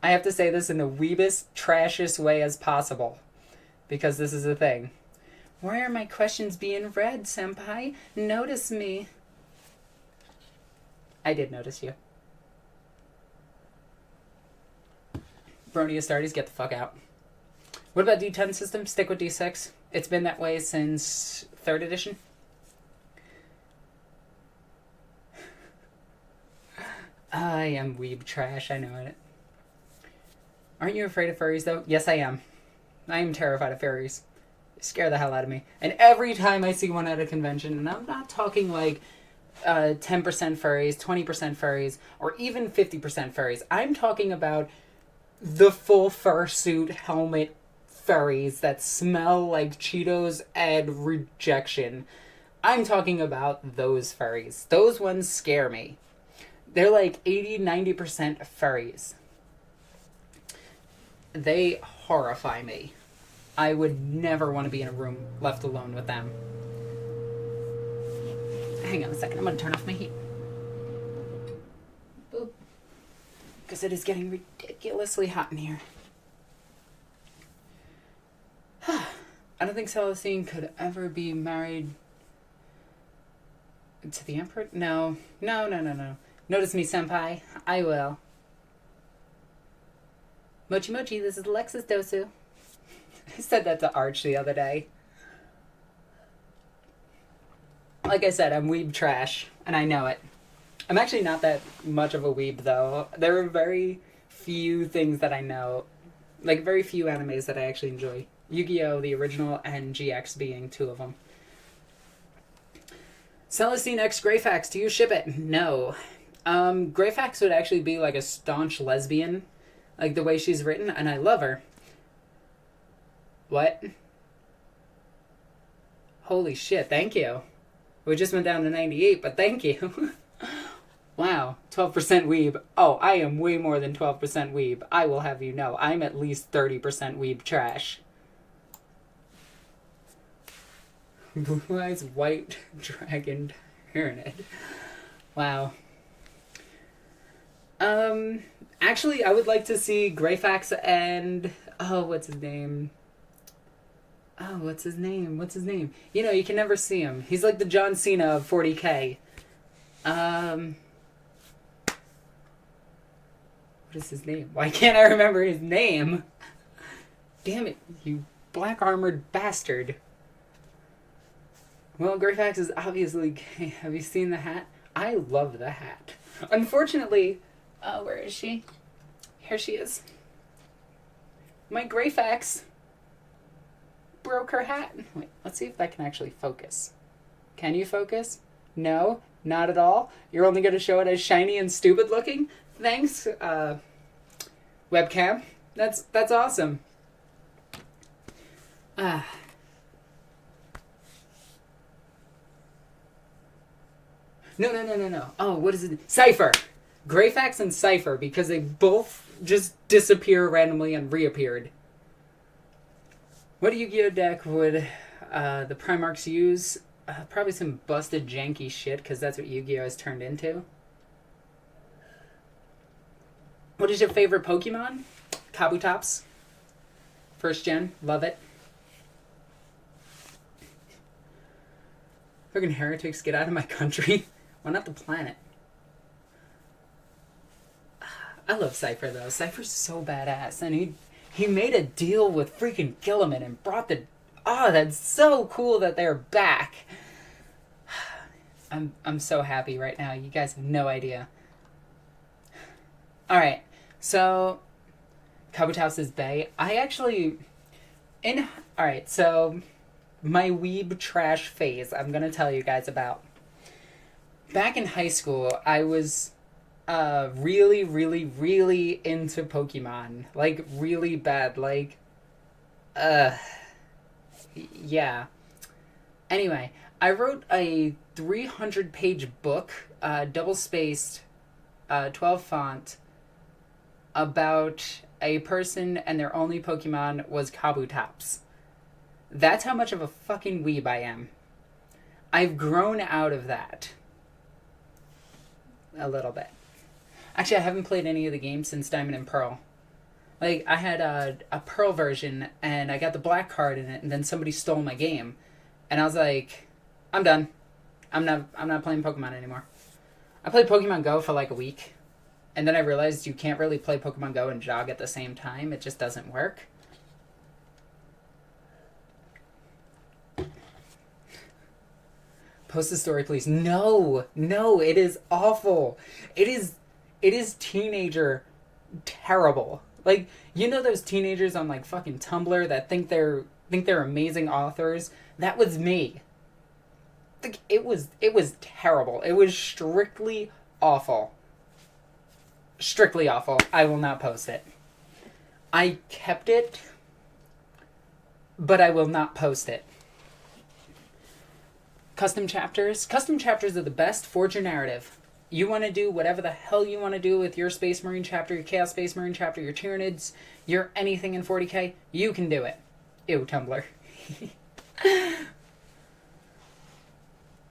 I have to say this in the weebest, trashiest way as possible. Because this is a thing. Why are my questions being read, senpai? Notice me. I did notice you. Brony Astartes, get the fuck out. What about D10 system? Stick with D6. It's been that way since 3rd edition. I am weeb trash, I know it. Aren't you afraid of furries, though? Yes, I am. I am terrified of furries. They scare the hell out of me. And every time I see one at a convention, and I'm not talking 10% furries, 20% furries, or even 50% furries. I'm talking about the full fursuit helmet furries that smell like Cheetos and rejection. I'm talking about those furries. Those ones scare me. They're 80-90% furries. They horrify me. I would never want to be in a room left alone with them. Hang on a second, I'm going to turn off my heat. Boop. Because it is getting ridiculously hot in here. I don't think Celestine could ever be married to the Emperor. No. Notice me, senpai. I will. Mochi Mochi, this is Alexis Dosu. I said that to Arch the other day. Like I said, I'm weeb trash, and I know it. I'm actually not that much of a weeb, though. There are very few things that I know. Very few animes that I actually enjoy. Yu-Gi-Oh! The original, and GX being 2 of them. Celestine X Greyfax, do you ship it? No. Greyfax would actually be a staunch lesbian. The way she's written, and I love her. What? Holy shit, thank you. We just went down to 98, but thank you. Wow, 12% weeb. Oh, I am way more than 12% weeb. I will have you know, I'm at least 30% weeb trash. Blue Eyes White Dragon Tyranid. Wow. Actually, I would like to see Greyfax and... what's his name? What's his name? You can never see him. He's like the John Cena of 40k. What is his name? Why can't I remember his name? Damn it, you black-armored bastard. Well, Greyfax is obviously gay. Have you seen the hat? I love the hat. Unfortunately... where is she? Here she is. My Greyfax broke her hat. Wait, let's see if that can actually focus. Can you focus? No, not at all. You're only going to show it as shiny and stupid looking? Thanks, webcam. That's awesome. No. Oh, what is it? Cypher! Greyfax and Cypher, because they both just disappear randomly and reappeared. What Yu-Gi-Oh deck would the Primarchs use? Probably some busted janky shit, because that's what Yu-Gi-Oh has turned into. What is your favorite Pokemon? Kabutops. First gen. Love it. Fucking heretics, get out of my country. Why not the planet? I love Cypher, though. Cypher's so badass. And he made a deal with freaking Gilliman and brought the... Oh, that's so cool that they're back. I'm so happy right now. You guys have no idea. Alright, so... Kabutops is bae. I actually... Alright, so... My weeb trash phase I'm gonna tell you guys about. Back in high school, I was really into Pokemon. Like, really bad. Like, yeah. Anyway, I wrote a 300-page book, double-spaced, 12 font, about a person and their only Pokemon was Kabutops. That's how much of a fucking weeb I am. I've grown out of that. A little bit. Actually, I haven't played any of the games since Diamond and Pearl. Like, I had a Pearl version, and I got the black card in it, and then somebody stole my game. And I was like, I'm done. I'm not playing Pokemon anymore. I played Pokemon Go for like a week, and then I realized you can't really play Pokemon Go and jog at the same time. It just doesn't work. Post the story, please. No, it is awful. It is teenager terrible. Like, you know those teenagers on like fucking Tumblr that think they're amazing authors? That was me. Like, it was terrible. It was strictly awful. Strictly awful. I will not post it. I kept it, but I will not post it. Custom chapters. Custom chapters are the best. Forge your narrative. You want to do whatever the hell you want to do with your Space Marine chapter, your Chaos Space Marine chapter, your Tyranids, your anything in 40k, you can do it. Ew, Tumblr.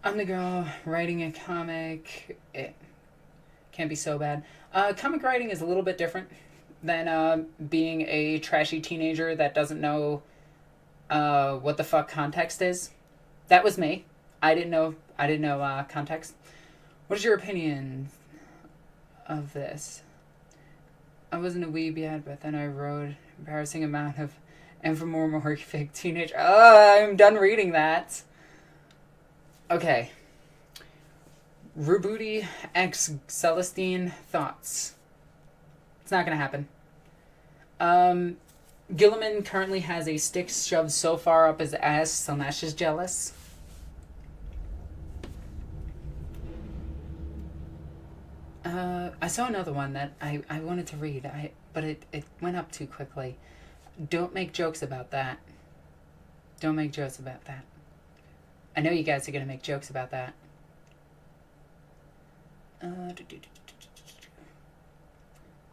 I'm the girl writing a comic. It can't be so bad. Comic writing is a little bit different than being a trashy teenager that doesn't know what the fuck context is. That was me. I didn't know context. What is your opinion of this? I wasn't a weeb yet, but then I wrote embarrassing amount of anthropomorphic teenage. I'm done reading that. Okay. Rubuti X Celestine thoughts. It's not gonna happen. Gilliman currently has a stick shoved so far up his ass, Selnash is jealous. I saw another one that I wanted to read, but it went up too quickly. Don't make jokes about that. Don't make jokes about that. I know you guys are going to make jokes about that.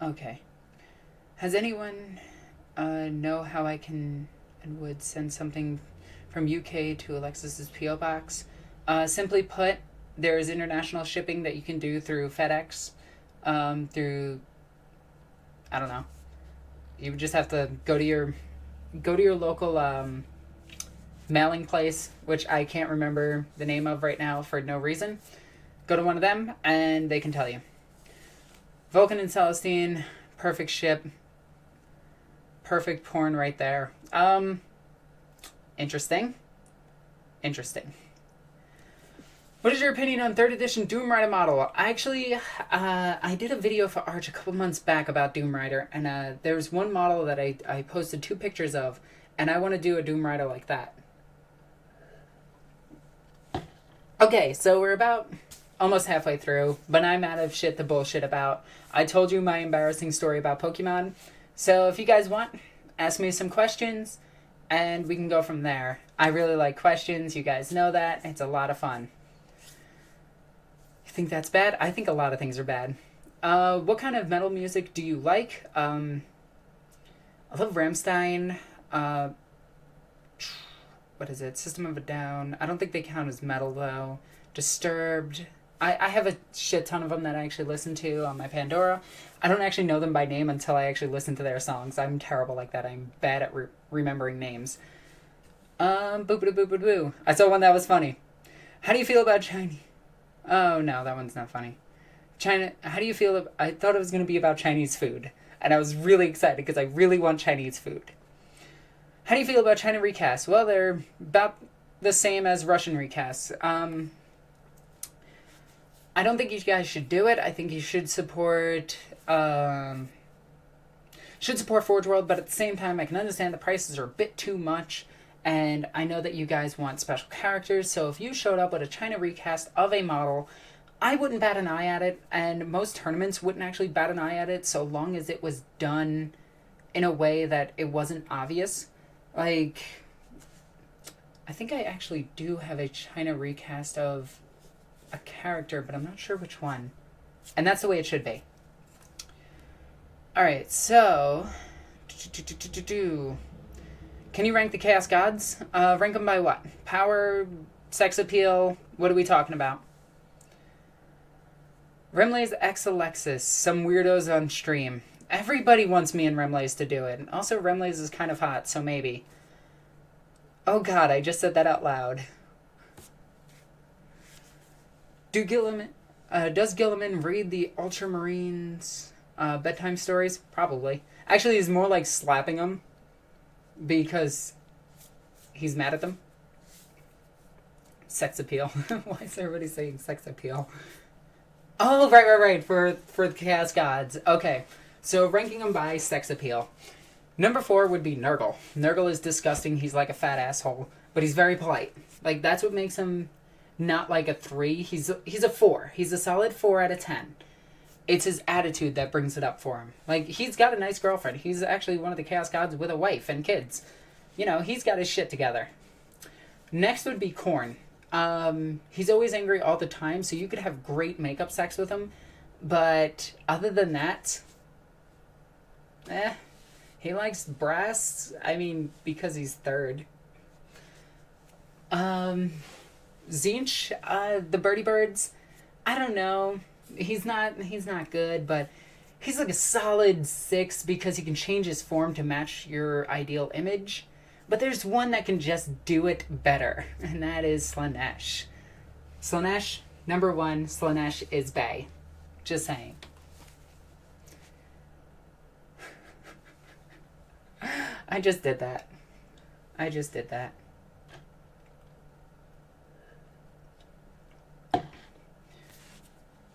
Okay. Has anyone know how I can and would send something from UK to Alexis's P.O.Box? Simply put, there is international shipping that you can do through FedEx, through, I don't know. You just have to go to your local mailing place, which I can't remember the name of right now for no reason. Go to one of them, and they can tell you. Vulcan and Celestine, perfect ship. Perfect porn right there. Interesting. What is your opinion on 3rd edition Doom Rider model? I actually, I did a video for Arch a couple months back about Doom Rider, and there's one model that I posted 2 pictures of, and I want to do a Doom Rider like that. Okay, so we're about almost halfway through, but I'm out of shit to bullshit about. I told you my embarrassing story about Pokemon, so if you guys want, ask me some questions, and we can go from there. I really like questions, you guys know that. It's a lot of fun. You think that's bad? I think a lot of things are bad. What kind of metal music do you like? I love Rammstein. What is it? System of a Down. I don't think they count as metal, though. Disturbed. I have a shit ton of them that I actually listen to on my Pandora. I don't actually know them by name until I actually listen to their songs. I'm terrible like that. I'm bad at remembering names. Boo. I saw one that was funny. How do you feel about Chinese? Oh, no, that one's not funny. China. How do you feel? I thought it was going to be about Chinese food. And I was really excited because I really want Chinese food. How do you feel about China recasts? Well, they're about the same as Russian recasts. I don't think you guys should do it. I think you should support Forge World, but at the same time, I can understand the prices are a bit too much, and I know that you guys want special characters, so if you showed up with a China recast of a model, I wouldn't bat an eye at it, and most tournaments wouldn't actually bat an eye at it, so long as it was done in a way that it wasn't obvious. Like, I think I actually do have a China recast of a character, but I'm not sure which one. And that's the way it should be. Alright, so... Can you rank the Chaos Gods? Rank them by what? Power, sex appeal, what are we talking about? Remlay's ex-Alexis, some weirdos on stream. Everybody wants me and Remlay's to do it. Also, Remlay's is kind of hot, so maybe. Oh god, I just said that out loud. Does Gilliman read the Ultramarines bedtime stories? Probably. Actually, he's more like slapping them because he's mad at them. Sex appeal. Why is everybody saying sex appeal? Oh, right. For the Chaos Gods. Okay, so ranking them by sex appeal. Number 4 would be Nurgle. Nurgle is disgusting. He's like a fat asshole, but he's very polite. Like, that's what makes him not like a 3. He's a 4. He's a solid 4 out of 10. It's his attitude that brings it up for him. Like, he's got a nice girlfriend. He's actually one of the Chaos Gods with a wife and kids. You know, he's got his shit together. Next would be Khorne. He's always angry all the time, so you could have great makeup sex with him. But other than that, he likes brass. I mean, because he's 3rd. Zinch, the Birdie Birds, I don't know. He's not good, but he's like a solid 6 because he can change his form to match your ideal image. But there's one that can just do it better, and that is Slaanesh. Slaanesh, number 1, Slaanesh is bae. Just saying. I just did that.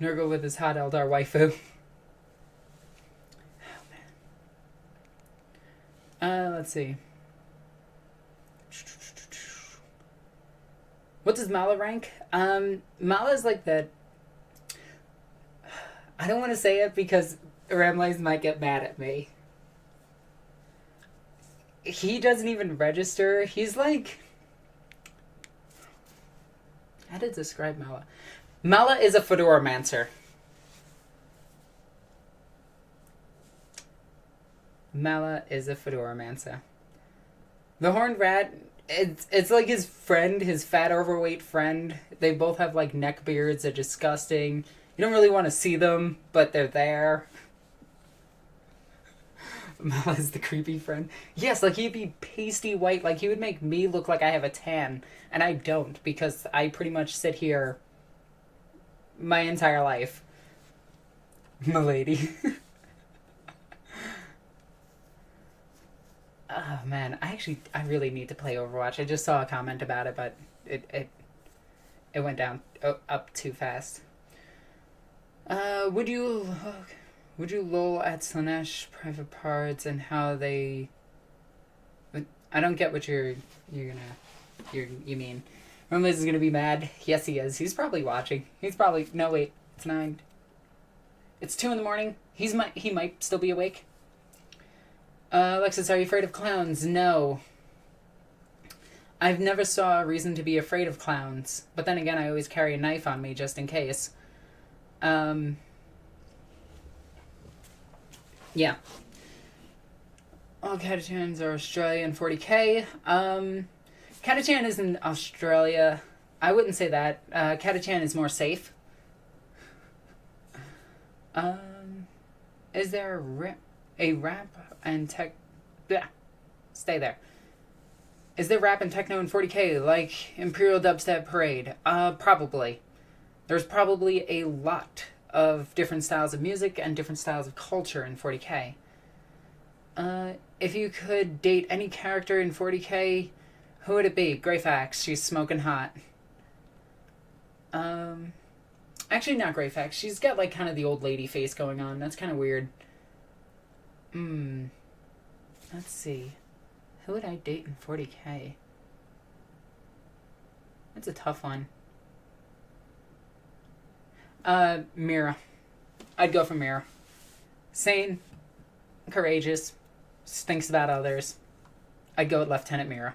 Nurgle with his hot Eldar waifu. Oh, man. Let's see. What does Mala rank? Mala is like that... I don't want to say it because Ramlays might get mad at me. He doesn't even register. He's like... How to describe Mala? Mala is a Fedoramancer. Mala is a Fedoramancer. The Horned Rat, it's like his friend, his fat, overweight friend. They both have, like, neck beards. They're disgusting. You don't really want to see them, but they're there. Mala's the creepy friend. Yes, like, he'd be pasty white. Like, he would make me look like I have a tan. And I don't, because I pretty much sit here my entire life. Milady. Oh, man. I really need to play Overwatch. I just saw a comment about it, but it went down, up too fast. Would you lol at Slaanesh private parts and how they... I don't get what you mean. Rumliz is gonna be mad. Yes, he is. He's probably watching. No, wait. It's 9. It's 2 in the morning. He might still be awake. Alexis, are you afraid of clowns? No. I've never saw a reason to be afraid of clowns. But then again, I always carry a knife on me just in case. Yeah. All Catachans are Australia and 40k. Catachan is in Australia. I wouldn't say that. Catachan is more safe. Is there a rap and tech... Blah. Stay there. Is there rap and techno in 40k like Imperial Dubstep Parade? Probably. There's probably a lot of different styles of music and different styles of culture in 40k. If you could date any character in 40k, who would it be? Greyfax, she's smoking hot. Actually not Greyfax, she's got like kind of the old lady face going on, that's kind of weird. Let's see. Who would I date in 40k? That's a tough one. Mira. I'd go for Mira. Sane, courageous, thinks about others. I'd go with Lieutenant Mira.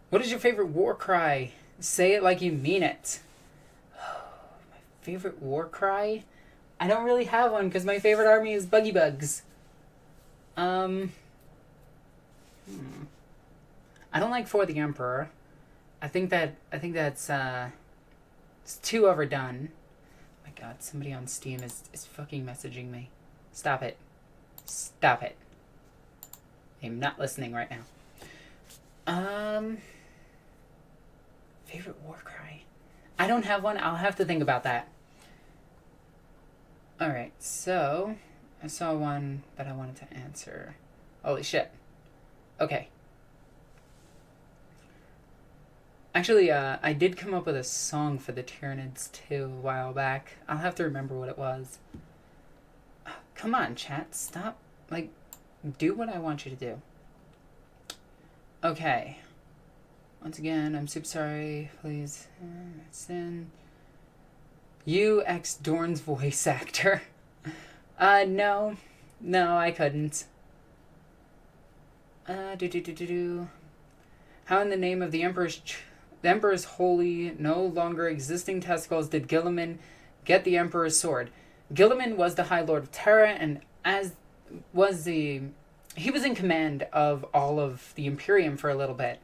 What is your favorite war cry? Say it like you mean it. My favorite war cry? I don't really have one because my favorite army is Buggy Bugs. I don't like For the Emperor. I think that's it's too overdone. Oh my god, somebody on Steam is fucking messaging me. Stop it. Stop it. I'm not listening right now. Favorite war cry? I don't have one. I'll have to think about that. Alright, so I saw one that I wanted to answer. Holy shit. Okay. Actually, I did come up with a song for the Tyranids too a while back. I'll have to remember what it was. Come on, chat. Stop. Like, do what I want you to do. Okay. Once again, I'm super sorry. Please. Sin. You ex Dorn's voice actor. No. No, I couldn't. How in the name of the Emperor's holy, no longer existing testicles did Guilliman get the Emperor's sword? Guilliman was the High Lord of Terra, and he was in command of all of the Imperium for a little bit.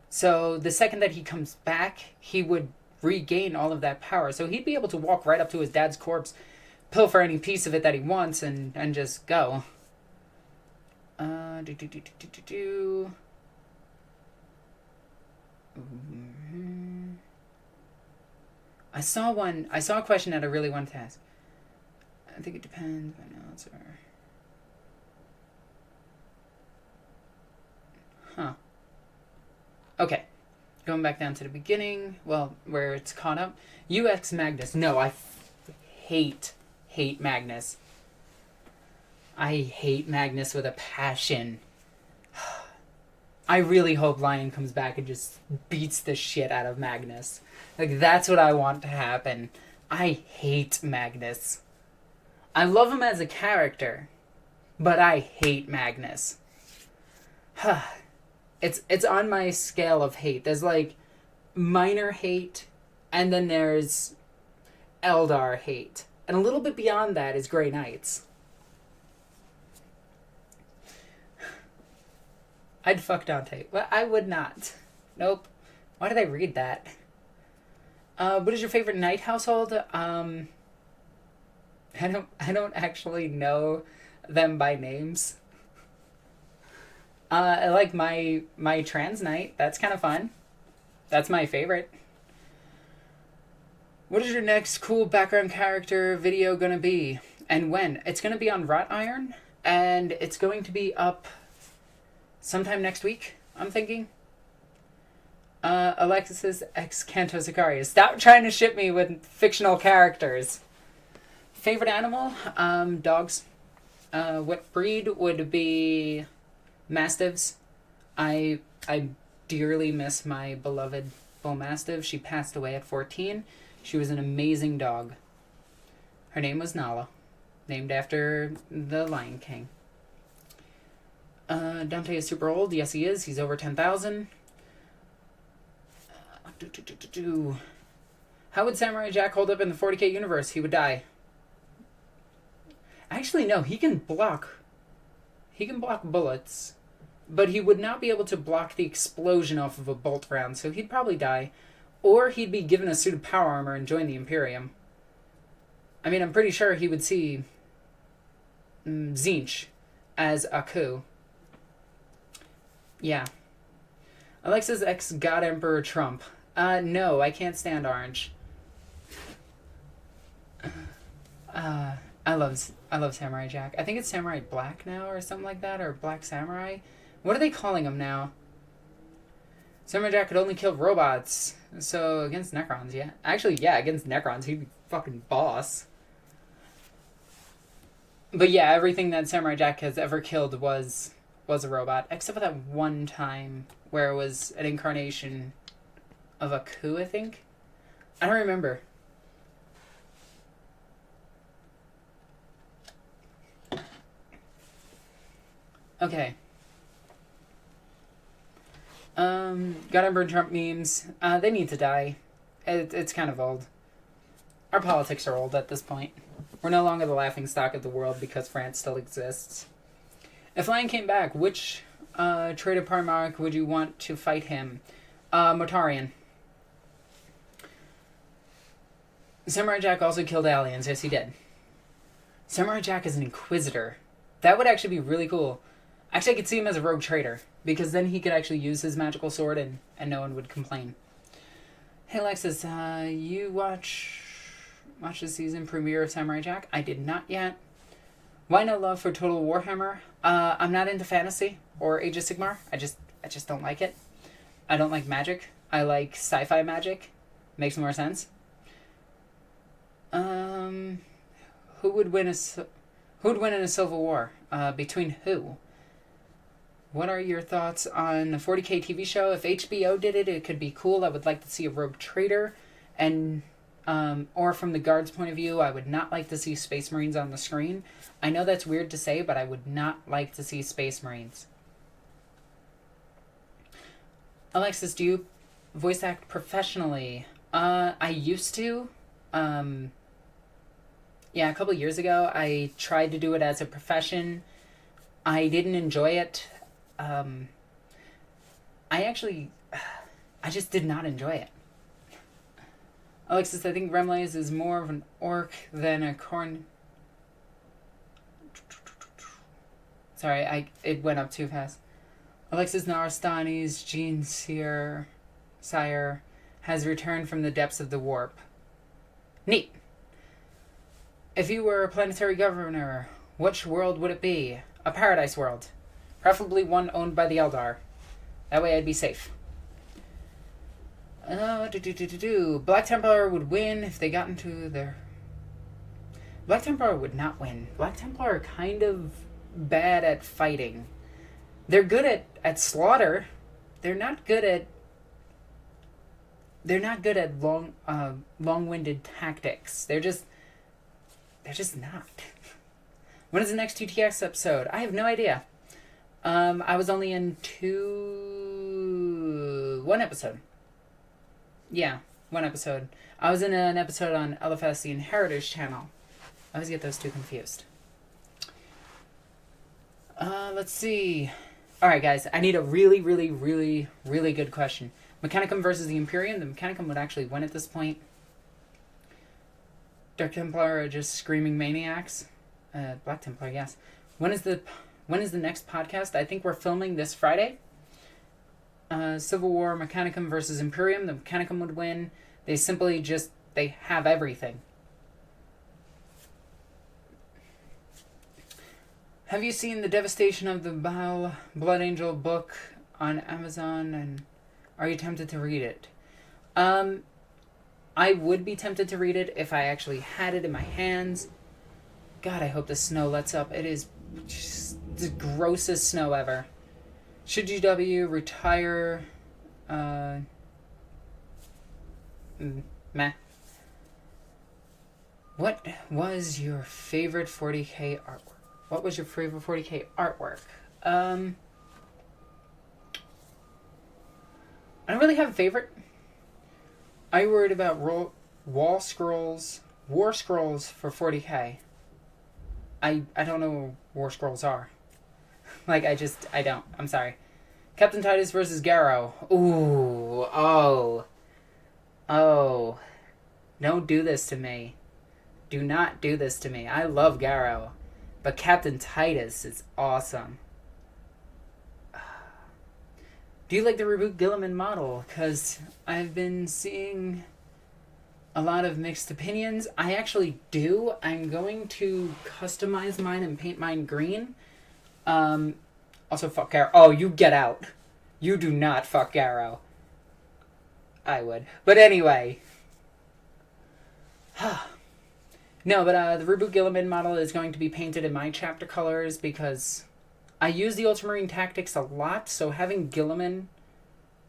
So the second that he comes back, he would regain all of that power. So he'd be able to walk right up to his dad's corpse, pilfer any piece of it that he wants, and just go. I saw a question that I really wanted to ask. I think it depends. My notes are... Huh. Okay. Going back down to the beginning, well, where it's caught up. UX Magnus. No, I hate Magnus. I hate Magnus with a passion. I really hope Lion comes back and just beats the shit out of Magnus. Like, that's what I want to happen. I hate Magnus. I love him as a character, but I hate Magnus. It's on my scale of hate. There's like minor hate, and then there's Eldar hate. And a little bit beyond that is Grey Knights. I'd fuck Dante. Well, I would not. Nope. Why did I read that? What is your favorite knight household? I don't actually know them by names. I like my trans knight. That's kind of fun. That's my favorite. What is your next cool background character video gonna be? And when? It's gonna be on Wrought Iron, and it's going to be up sometime next week, I'm thinking. Alexis ex Canto Sicarius. Stop trying to ship me with fictional characters. Favorite animal? Dogs. What breed would be Mastiffs? I dearly miss my beloved Bull Mastiff. She passed away at 14. She was an amazing dog. Her name was Nala, named after the Lion King. Dante is super old. Yes, he is. He's over 10,000. How would Samurai Jack hold up in the 40k universe? He would die. Actually, no. He can block. He can block bullets, but he would not be able to block the explosion off of a bolt round, so he'd probably die. Or he'd be given a suit of power armor and join the Imperium. I mean, I'm pretty sure he would see Tzeentch as Aku. Yeah. Alexis X God Emperor Trump. No, I can't stand orange. I love Samurai Jack. I think it's Samurai Black now or something like that, or Black Samurai. What are they calling him now? Samurai Jack could only kill robots. So, against Necrons, yeah. Actually, yeah, against Necrons, he'd be fucking boss. But yeah, everything that Samurai Jack has ever killed was a robot. Except for that one time where it was an incarnation of a coup, I think? I don't remember. Okay. God Emperor Trump memes. They need to die. It's kind of old. Our politics are old at this point. We're no longer the laughingstock of the world because France still exists. If Lion came back, which traitor Primarch would you want to fight him? Mortarion. Samurai Jack also killed aliens. Yes, he did. Samurai Jack is an Inquisitor. That would actually be really cool. Actually, I could see him as a rogue traitor, because then he could actually use his magical sword and no one would complain. Hey, Alexis, you watch the season premiere of Samurai Jack? I did not yet. Why no love for Total Warhammer? I'm not into fantasy or Age of Sigmar. I just don't like it. I don't like magic. I like sci-fi magic. Makes more sense. Who would win in a civil war? Between who? What are your thoughts on a 40k TV show? If HBO did it, it could be cool. I would like to see a rogue traitor. And, or from the guard's point of view, I would not like to see Space Marines on the screen. I know that's weird to say, but I would not like to see Space Marines. Alexis, do you voice act professionally? I used to. Yeah, a couple years ago, I tried to do it as a profession. I didn't enjoy it. I just did not enjoy it. Alexis, I think Remlays is more of an orc than a corn... Sorry, it went up too fast. Alexis Narastani's Gene Sire has returned from the depths of the warp. Neat. If you were a planetary governor, which world would it be? A paradise world. Preferably one owned by the Eldar. That way I'd be safe. Black Templar would win if they got into their... Black Templar would not win. Black Templar are kind of bad at fighting. They're good at slaughter. They're not good at long-winded tactics. They're just not. When is the next TTX episode? I have no idea. I was only in one episode. Yeah, one episode. I was in an episode on LFS, the Inheritors channel. I always get those two confused. Let's see. Alright, guys. I need a really, really, really, really good question. Mechanicum versus the Imperium. The Mechanicum would actually win at this point. Dark Templar are just screaming maniacs. Black Templar, yes. When is the next podcast? I think we're filming this Friday. Civil War, Mechanicum versus Imperium. The Mechanicum would win. They simply they have everything. Have you seen The Devastation of the Baal Blood Angel book on Amazon, and are you tempted to read it? I would be tempted to read it if I actually had it in my hands. God, I hope the snow lets up. It is just the grossest snow ever. Should GW retire? Meh. What was your favorite 40k artwork? What was your favorite 40k artwork? I don't really have a favorite. Are you worried about war scrolls for 40k? I don't know what war scrolls are. Like, I don't. I'm sorry. Captain Titus versus Garrow. Ooh, oh. Don't do this to me. Do not do this to me. I love Garrow. But Captain Titus is awesome. Do you like the Reboot Gilliman model? Because I've been seeing a lot of mixed opinions. I actually do. I'm going to customize mine and paint mine green. Also, fuck Garrow. Oh, you get out. You do not fuck Garrow. I would. But anyway. No, but the Reboot Gilliman model is going to be painted in my chapter colors because I use the Ultramarine tactics a lot, so having Gilliman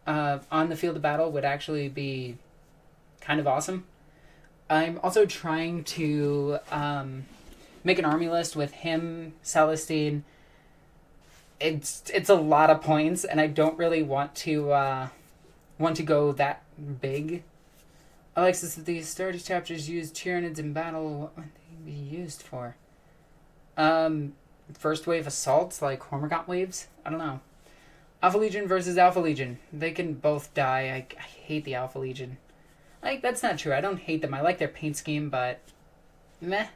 on the field of battle would actually be kind of awesome. I'm also trying to make an army list with him, Celestine. It's a lot of points, and I don't really want to go that big. Alexis, if these 30 chapters use tyranids in battle, what would they be used for? First wave assaults, like Hormigaunt waves? I don't know. Alpha Legion versus Alpha Legion. They can both die. I hate the Alpha Legion. Like, that's not true. I don't hate them. I like their paint scheme, but meh.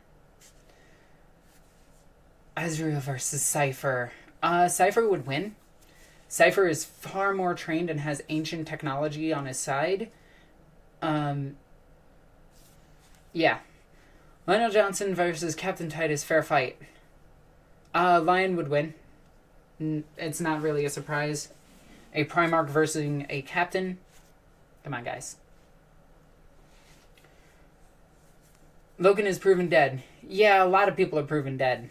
Azrael versus Cypher. Cypher would win. Cypher is far more trained and has ancient technology on his side. Yeah. Lionel Johnson versus Captain Titus, fair fight. Lion would win. It's not really a surprise. A Primarch versus a Captain. Come on, guys. Logan is proven dead. Yeah, a lot of people are proven dead.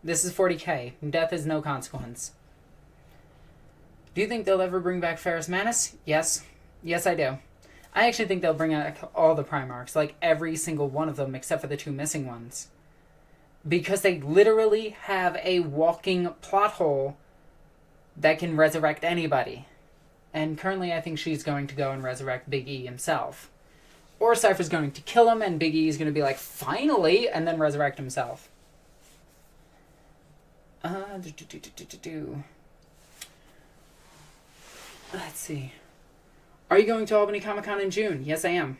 This is 40k. Death is no consequence. Do you think they'll ever bring back Ferrus Manus? Yes. Yes, I do. I actually think they'll bring out all the Primarchs, like every single one of them except for the two missing ones. Because they literally have a walking plot hole that can resurrect anybody. And currently I think she's going to go and resurrect Big E himself. Or Cypher's going to kill him and Big E is going to be like, finally, and then resurrect himself. Let's see. Are you going to Albany Comic-Con in June? Yes, I am.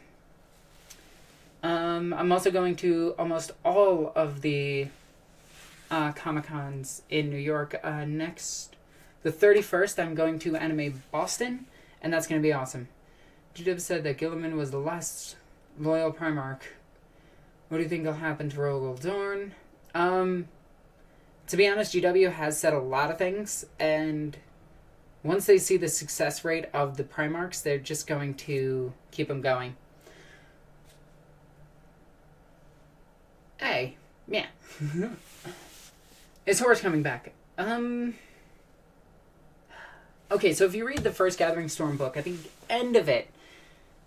I'm also going to almost all of the Comic-Cons in New York. The 31st, I'm going to Anime Boston, and that's going to be awesome. GW said that Gilliman was the last loyal Primarch. What do you think will happen to Rogel Dorn? To be honest, GW has said a lot of things, and once they see the success rate of the Primarchs, they're just going to keep them going. Hey, yeah. Is Horus coming back? Okay, so if you read the first Gathering Storm book, at the end of it,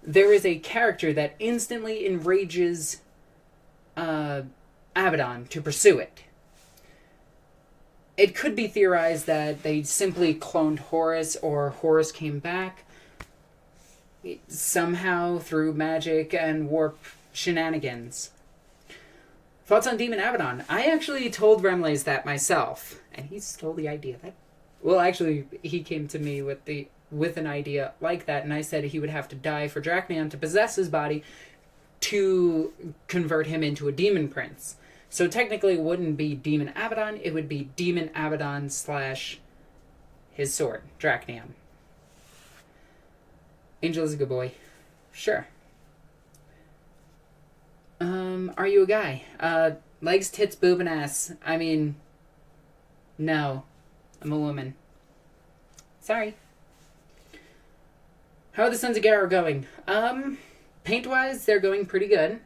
there is a character that instantly enrages Abaddon to pursue it. It could be theorized that they simply cloned Horus, or Horus came back somehow through magic and warp shenanigans. Thoughts on Demon Abaddon? I actually told Remlaze that myself, and he stole the idea. Well, actually, he came to me with an idea like that, and I said he would have to die for Dracneon to possess his body to convert him into a demon prince. So technically it wouldn't be Demon Abaddon, it would be Demon Abaddon / his sword, Dracneon. Angel is a good boy. Sure. Are you a guy? Legs, tits, boob, and ass. I mean, no. I'm a woman. Sorry. How are the Sons of Garrow going? Paint-wise, they're going pretty good.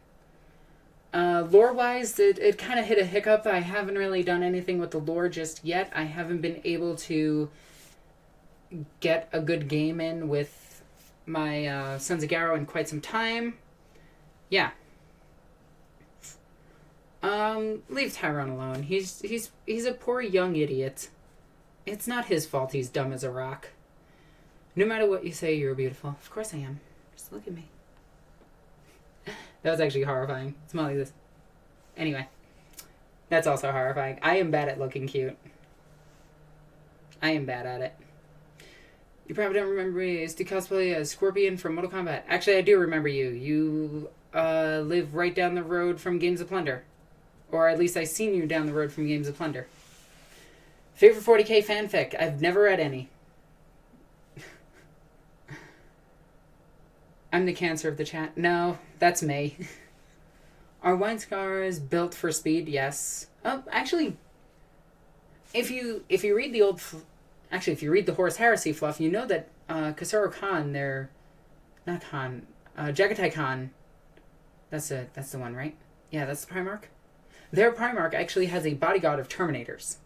Lore-wise, it kind of hit a hiccup. I haven't really done anything with the lore just yet. I haven't been able to get a good game in with my Sons of Garrow in quite some time. Yeah. Leave Tyrone alone. He's a poor young idiot. It's not his fault he's dumb as a rock. No matter what you say, you're beautiful. Of course I am. Just look at me. That was actually horrifying. Smell like this. Anyway. That's also horrifying. I am bad at looking cute. I am bad at it. You probably don't remember me. I used to cosplay as Scorpion from Mortal Kombat. Actually, I do remember you. You live right down the road from Games of Plunder. Or at least I seen you down the road from Games of Plunder. Favorite 40k fanfic? I've never read any. I'm the cancer of the chat. No, that's me. Are wine scars built for speed? Yes. Oh, actually, if you read the old... Actually, if you read the Horus Heresy fluff, you know that Khosrow Khan, not Khan, Jagatai Khan, that's the one, right? Yeah, that's the Primarch. Their Primarch actually has a bodyguard of Terminators.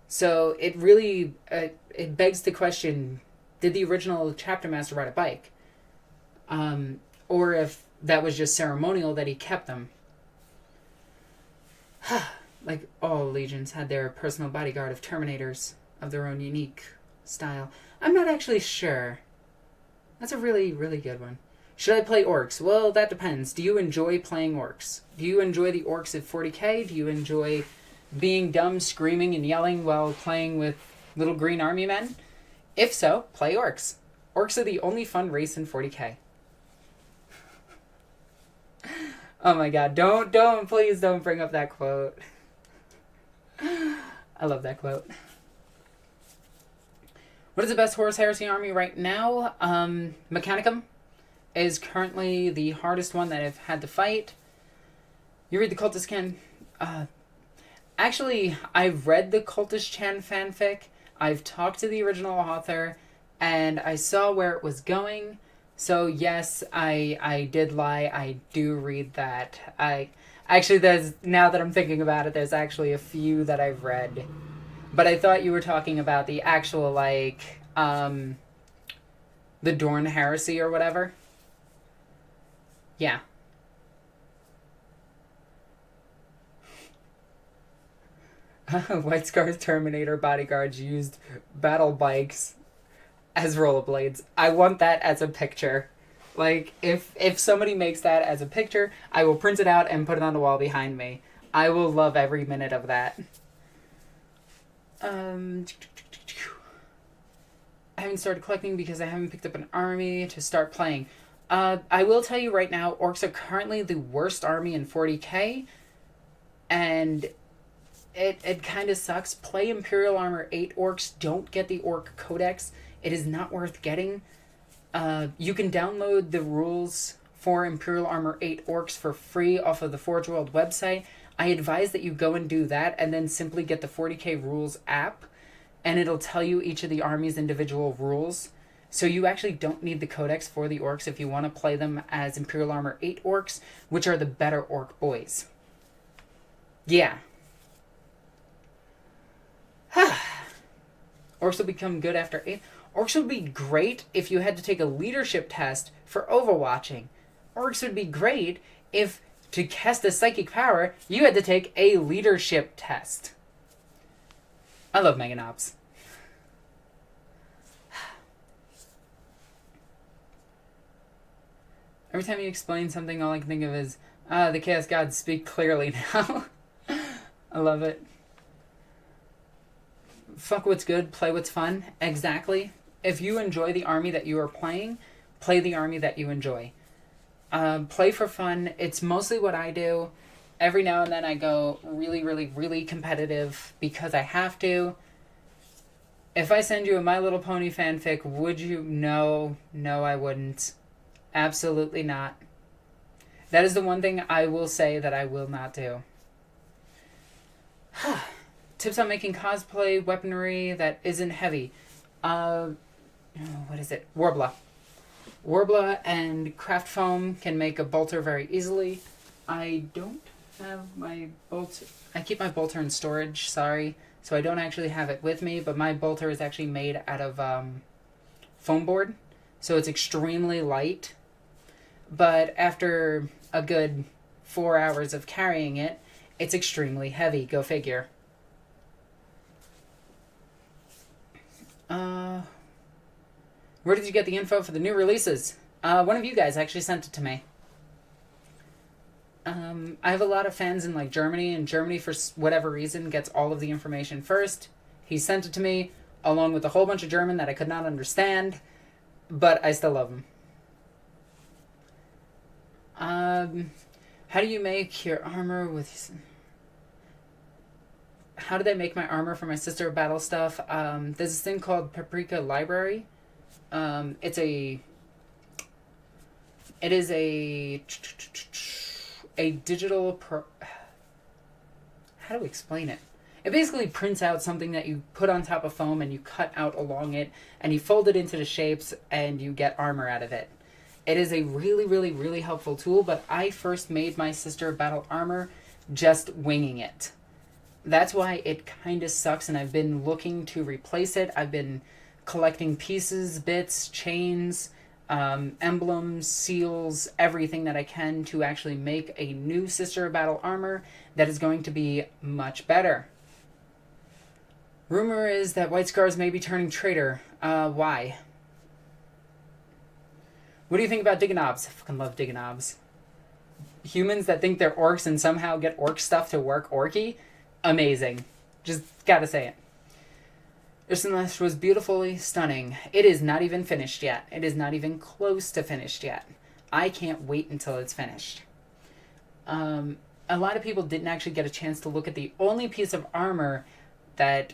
So it really, it begs the question, did the original chapter master ride a bike? Or if that was just ceremonial that he kept them. Like all legions had their personal bodyguard of Terminators of their own unique style. I'm not actually sure. That's a really, really good one. Should I play orks? Well, that depends. Do you enjoy playing orks? Do you enjoy the orks at 40k? Do you enjoy being dumb, screaming, and yelling while playing with little green army men? If so, play orks. Orks are the only fun race in 40k. Oh my god, please don't bring up that quote. I love that quote. What is the best Horus Heresy army right now? Mechanicum is currently the hardest one that I've had to fight. You read the Cultist Can... actually, I've read the Cultist Chan fanfic. I've talked to the original author, and I saw where it was going. So yes, I did lie. I do read that. Actually, now that I'm thinking about it, there's actually a few that I've read. But I thought you were talking about the actual, like, the Dorn Heresy or whatever. Yeah. White Scar's Terminator bodyguards used battle bikes as rollerblades. I want that as a picture. Like, if somebody makes that as a picture, I will print it out and put it on the wall behind me. I will love every minute of that. I haven't started collecting because I haven't picked up an army to start playing. I will tell you right now, orks are currently the worst army in 40k, and it kind of sucks. Play Imperial Armor 8 orks. Don't get the Ork Codex. It is not worth getting. You can download the rules for Imperial Armor 8 orks for free off of the Forge World website. I advise that you go and do that and then simply get the 40k rules app, and it'll tell you each of the army's individual rules. So you actually don't need the codex for the orks if you want to play them as Imperial Armor 8 orks, which are the better ork boys. Yeah. Orks will become good after 8. Orks would be great if you had to take a leadership test for overwatching. Orks would be great if, to cast a psychic power, you had to take a leadership test. I love Meganobs. Every time you explain something, all I can think of is, the Chaos Gods speak clearly now. I love it. Fuck what's good, play what's fun. Exactly. If you enjoy the army that you are playing, play the army that you enjoy. Play for fun. It's mostly what I do. Every now and then I go really, really, really competitive because I have to. If I send you a My Little Pony fanfic, would you? No, I wouldn't. Absolutely not. That is the one thing I will say that I will not do. Tips on making cosplay weaponry that isn't heavy. What is it? Warbler. Warbler and craft foam can make a bolter very easily. I don't have my bolter. I keep my bolter in storage, sorry. So I don't actually have it with me, but my bolter is actually made out of foam board. So it's extremely light. But after a good 4 hours of carrying it, it's extremely heavy. Go figure. Where did you get the info for the new releases? One of you guys actually sent it to me. I have a lot of fans in like Germany, and Germany, for whatever reason, gets all of the information first. He sent it to me along with a whole bunch of German that I could not understand, but I still love him. How do you make your armor with... How did I make my armor for my Sister of Battle stuff? There's this thing called Paprika Library. It is a digital... How do we explain it? It basically prints out something that you put on top of foam and you cut out along it, and you fold it into the shapes and you get armor out of it. It is a really, really, really helpful tool, but I first made my Sister of Battle armor just winging it. That's why it kind of sucks, and I've been looking to replace it. I've been collecting pieces, bits, chains, emblems, seals, everything that I can to actually make a new Sister of Battle armor that is going to be much better. Rumor is that White Scars may be turning traitor. Why? What do you think about Digonobs? I fucking love Digonobs. Humans that think they're orcs and somehow get orc stuff to work orky? Amazing. Just gotta say it. Ursunlash was beautifully stunning. It is not even finished yet. It is not even close to finished yet. I can't wait until it's finished. A lot of people didn't actually get a chance to look at the only piece of armor that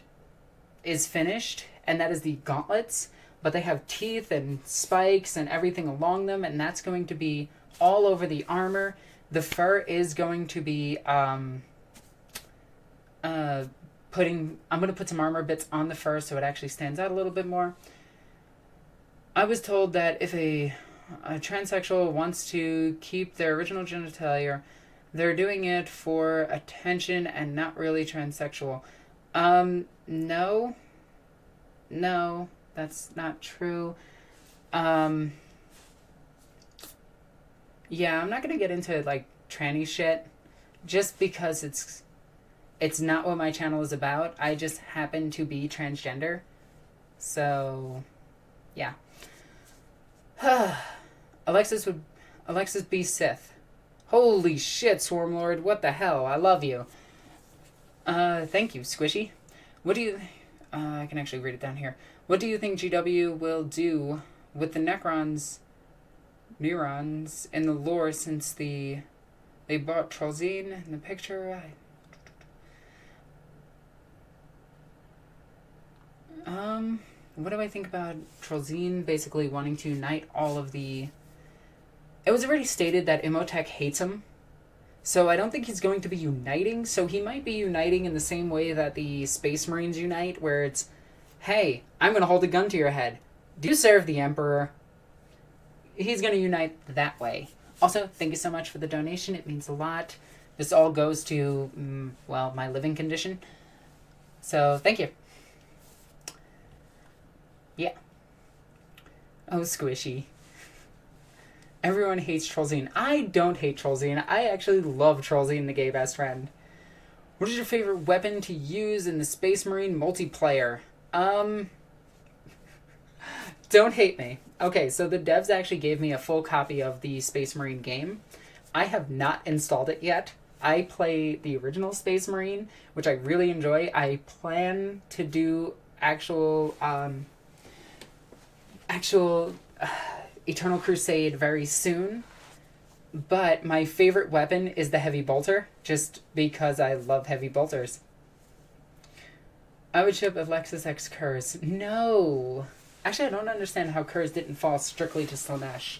is finished, and that is the gauntlets. But they have teeth and spikes and everything along them, and that's going to be all over the armor. The fur is going to be... I'm going to put some armor bits on the fur so it actually stands out a little bit more. I was told that if a transsexual wants to keep their original genitalia, they're doing it for attention and not really transsexual. No, that's not true. Yeah, I'm not going to get into like tranny shit just because it's not what my channel is about. I just happen to be transgender. So, yeah. Alexis be Sith. Holy shit, Swarmlord. What the hell? I love you. Thank you, Squishy. What do you... I can actually read it down here. What do you think GW will do with the neurons in the lore since they bought Trollzine in the picture? What do I think about Trollzine basically wanting to unite all of the... It was already stated that Imhotep hates him, so I don't think he's going to be uniting, so he might be uniting in the same way that the Space Marines unite, where it's, hey, I'm going to hold a gun to your head. Do you serve the Emperor? He's going to unite that way. Also, thank you so much for the donation. It means a lot. This all goes to, well, my living condition. So, thank you. Yeah. Oh, Squishy. Everyone hates Trollzine. I don't hate Trollzine. I actually love Trollzine, the gay best friend. What is your favorite weapon to use in the Space Marine multiplayer? Don't hate me. Okay, so the devs actually gave me a full copy of the Space Marine game. I have not installed it yet. I play the original Space Marine, which I really enjoy. I plan to do actual Eternal Crusade very soon, but my favorite weapon is the heavy bolter, just because I love heavy bolters. I would ship Alexis X Kurz. No! Actually, I don't understand how Kurz didn't fall strictly to Slaanesh.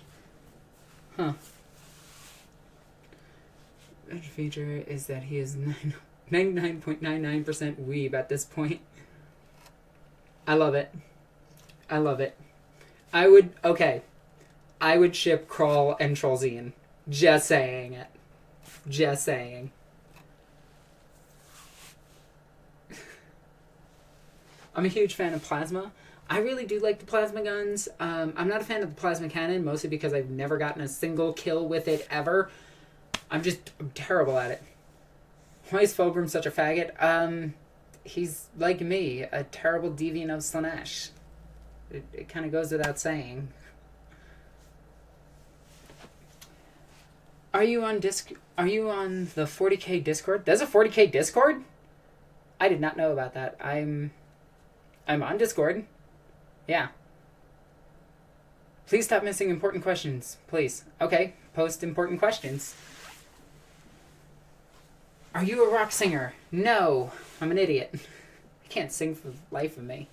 Huh. The feature is that he is 99.99% weeb at this point. I love it. I love it. I would ship Crawl and Trollzine. Just saying it. Just saying. I'm a huge fan of plasma. I really do like the plasma guns. I'm not a fan of the plasma cannon, mostly because I've never gotten a single kill with it ever. I'm terrible at it. Why is Fulgrim such a faggot? He's, like me, a terrible deviant of Slaanesh. It kind of goes without saying. Are you on the 40K Discord? There's a 40K Discord? I did not know about that. I'm on Discord. Yeah. Please stop missing important questions. Please. Okay. Post important questions. Are you a rock singer? No. I'm an idiot. I can't sing for the life of me.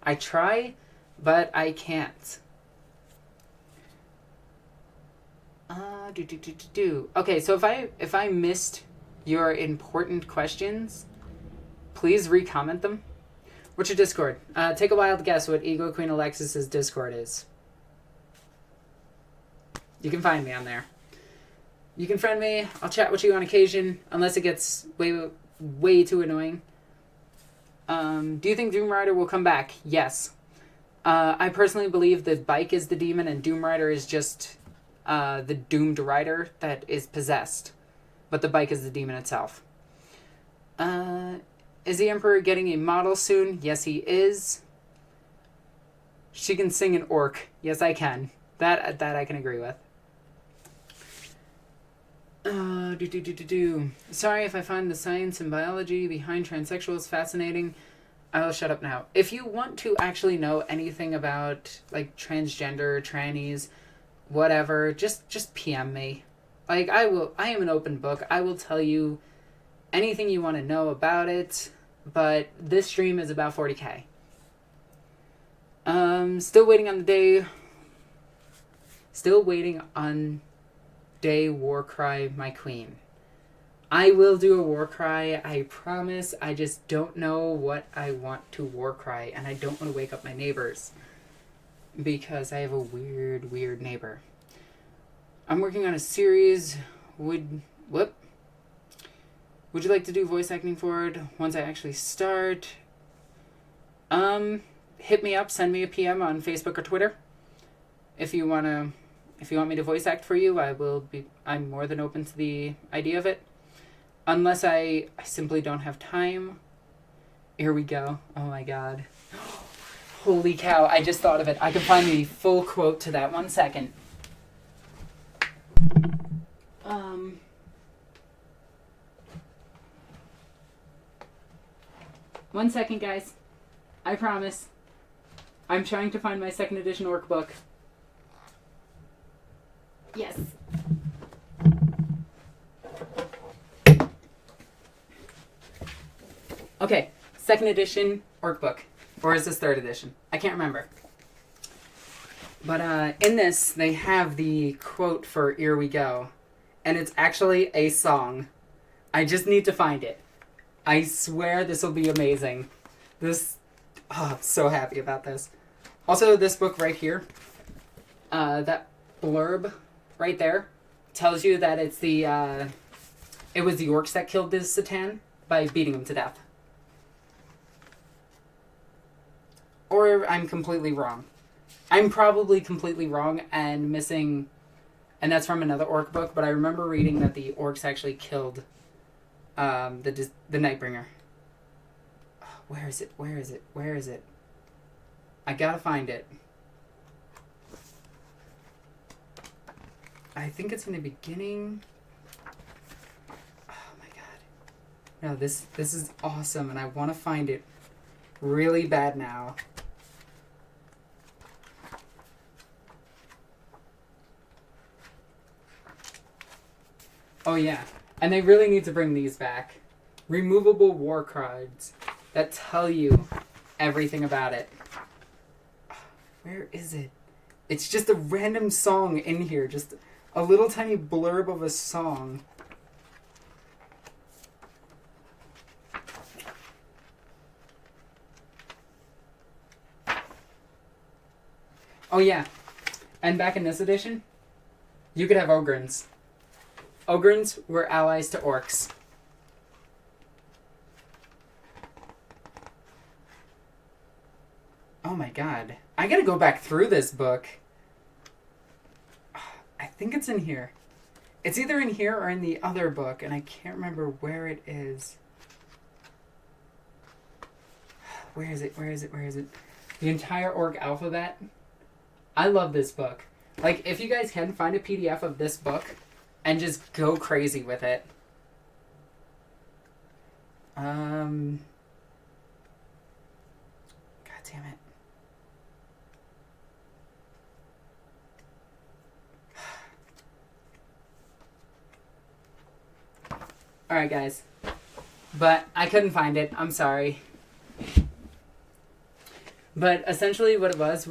I try, but I can't. Okay, so if I missed your important questions, please re-comment them. What's your Discord? Take a wild guess what EgoQueenAlexis' Discord is. You can find me on there. You can friend me. I'll chat with you on occasion, unless it gets way too annoying. Do you think Doom Rider will come back? Yes. I personally believe the bike is the demon and Doom Rider is just the doomed rider that is possessed. But the bike is the demon itself. Is the Emperor getting a model soon? Yes, he is. She can sing an orc. Yes, I can. That I can agree with. Sorry if I find the science and biology behind transsexuals fascinating. I will shut up now. If you want to actually know anything about like transgender, trannies, whatever, just PM me. Like I am an open book. I will tell you anything you want to know about it, but this stream is about 40K. Still waiting on day Warcry, my queen. I will do a Warcry, I promise. I just don't know what I want to Warcry, and I don't want to wake up my neighbors because I have a weird neighbor. I'm working on a series. Would you like to do voice acting for it once I actually start? Hit me up, send me a PM on Facebook or Twitter. If you want me to voice act for you, I'm more than open to the idea of it. Unless I simply don't have time. Here we go. Oh my god. Holy cow, I just thought of it. I can find the full quote to that. 1 second. One second, guys. I promise. I'm trying to find my 2nd edition orc book. Yes. Okay, 2nd edition orc book. Or is this 3rd edition? I can't remember. But in this, they have the quote for Here We Go. And it's actually a song. I just need to find it. I swear this will be amazing. I'm so happy about this. Also, this book right here, that blurb right there, tells you that it was the orcs that killed this Satan by beating him to death. Or I'm completely wrong. I'm probably completely wrong and missing, and that's from another orc book, but I remember reading that the orcs actually killed the Nightbringer. Where is it? I gotta find it. I think it's in the beginning. Oh my god. No, this is awesome, and I want to find it really bad now. Oh yeah, and they really need to bring these back. Removable war cards that tell you everything about it. Where is it? It's just a random song in here, just a little tiny blurb of a song. Oh yeah, and back in this edition, you could have Ogrins. Ogrins were allies to orcs. Oh my god. I gotta go back through this book. I think it's in here. It's either in here or in the other book, and I can't remember where it is. Where is it? The entire orc alphabet. I love this book. Like, if you guys can find a PDF of this book, and just go crazy with it. God damn it. Alright, guys. But I couldn't find it. I'm sorry. But essentially what it was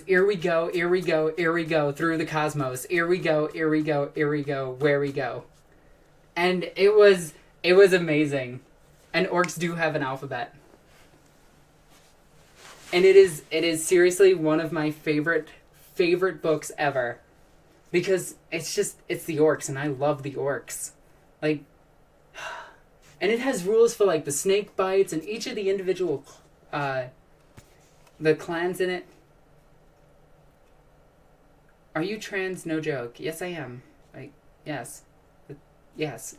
here we go, here we go, here we go, through the cosmos. Here we go, here we go, here we go, where we go. And it was amazing. And orcs do have an alphabet. And it is seriously one of my favorite books ever. Because it's the orcs, and I love the orcs. Like, and it has rules for, like, the snake bites and each of the individual the clans in it. Are you trans? No joke. Yes, I am. Like, yes. Yes.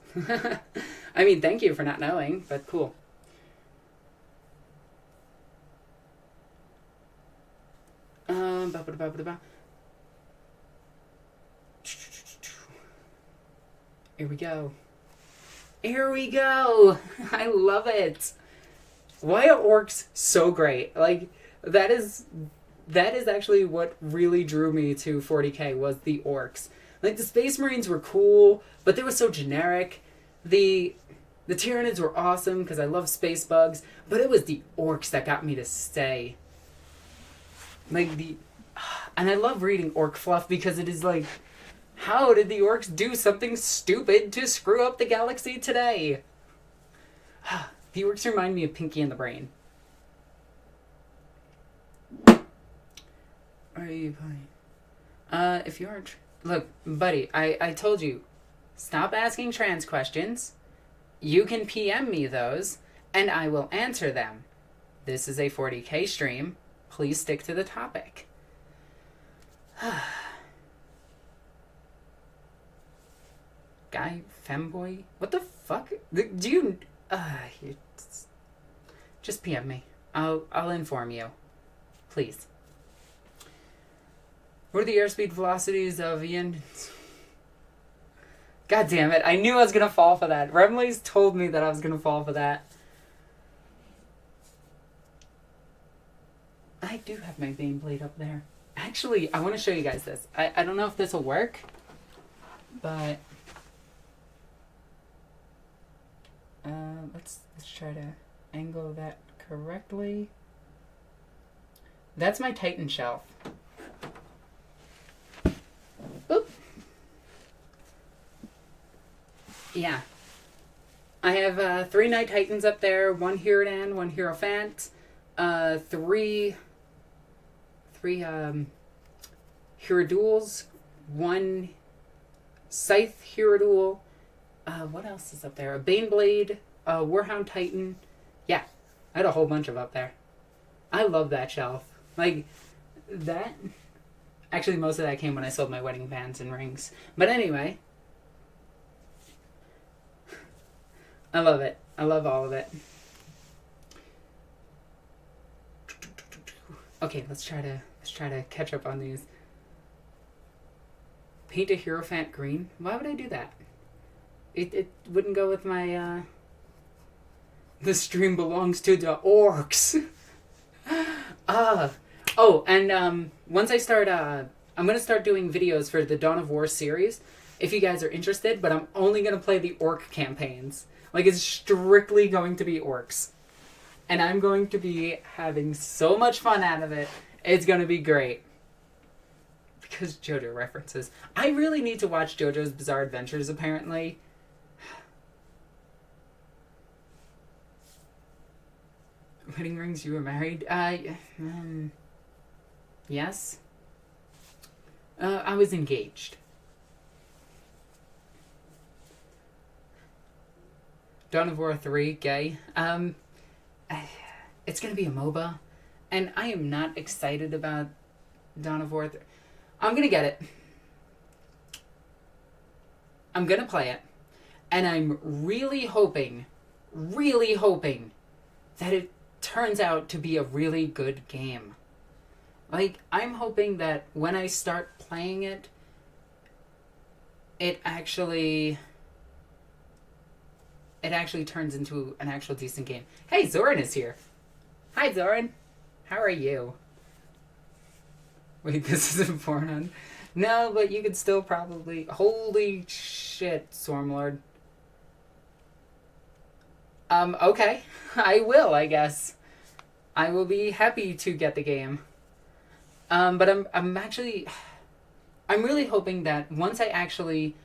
I mean, thank you for not knowing, but cool. Here we go. Here we go. I love it. Why are orcs so great? Like, that is actually what really drew me to 40k was the orcs. Like, the Space Marines were cool, but they were so generic. The Tyranids were awesome because I love space bugs, but it was the orcs that got me to stay. Like, and I love reading orc fluff because it is like, how did the orcs do something stupid to screw up the galaxy today? The orcs remind me of Pinky and the Brain. Are you playing? If you aren't... Look, buddy, I told you, stop asking trans questions. You can PM me those, and I will answer them. This is a 40k stream. Please stick to the topic. Guy, femboy? What the fuck? Do you... just PM me. I'll inform you. Please. What are the airspeed velocities of Ian? God damn it. I knew I was going to fall for that. Remley's told me that I was going to fall for that. I do have my Bane Blade up there. Actually, I want to show you guys this. I don't know if this will work, but let's try to angle that correctly. That's my Titan shelf. Oop. Yeah. I have 3 Knight Titans up there, 1 Hierodan, 1 Hierophant, 3 Hieroduals, 1 Scythe Hierodual. What else is up there? A Baneblade, a Warhound Titan. Yeah, I had a whole bunch of up there. I love that shelf. Like, that... Actually, most of that came when I sold my wedding bands and rings. But anyway. I love it. I love all of it. Okay, let's try to catch up on these. Paint a Hierophant green? Why would I do that? It wouldn't go with my the stream belongs to the orcs. Oh, and once I start I'm gonna start doing videos for the Dawn of War series if you guys are interested, but I'm only gonna play the orc campaigns. Like, it's strictly going to be orcs. And I'm going to be having so much fun out of it. It's going to be great. Because JoJo references. I really need to watch JoJo's Bizarre Adventures, apparently. Wedding rings, you were married? Yes. I was engaged. Dawn of War 3, gay. It's going to be a MOBA, and I am not excited about Dawn of War 3. I'm going to get it. I'm going to play it, and I'm really hoping that it turns out to be a really good game. Like, I'm hoping that when I start playing it, it actually turns into an actual decent game. Hey, Zoran is here. Hi, Zoran. How are you? Wait, this isn't porn. No, but you could still probably... Holy shit, Stormlord. Okay. I will, I guess. I will be happy to get the game. But I'm really hoping that once I actually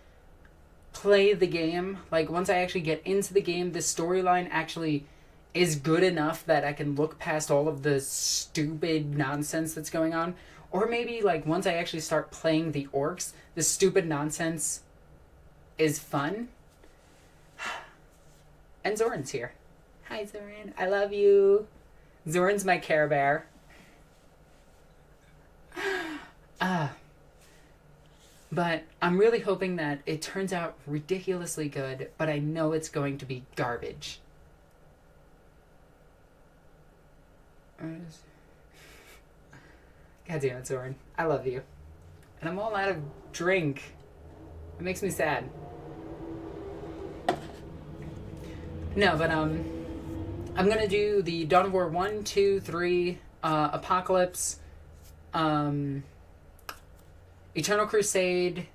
play the game, like once I actually get into the game, the storyline actually is good enough that I can look past all of the stupid nonsense that's going on. Or maybe like once I actually start playing the orks, the stupid nonsense is fun. And Zoran's here. Hi, Zoran. I love you. Zoran's my Care Bear. But I'm really hoping that it turns out ridiculously good, but I know it's going to be garbage. God damn it, Zoran. I love you. And I'm all out of drink. It makes me sad. No, but I'm gonna do the Dawn of War 1, 2, 3, Apocalypse, Eternal Crusade,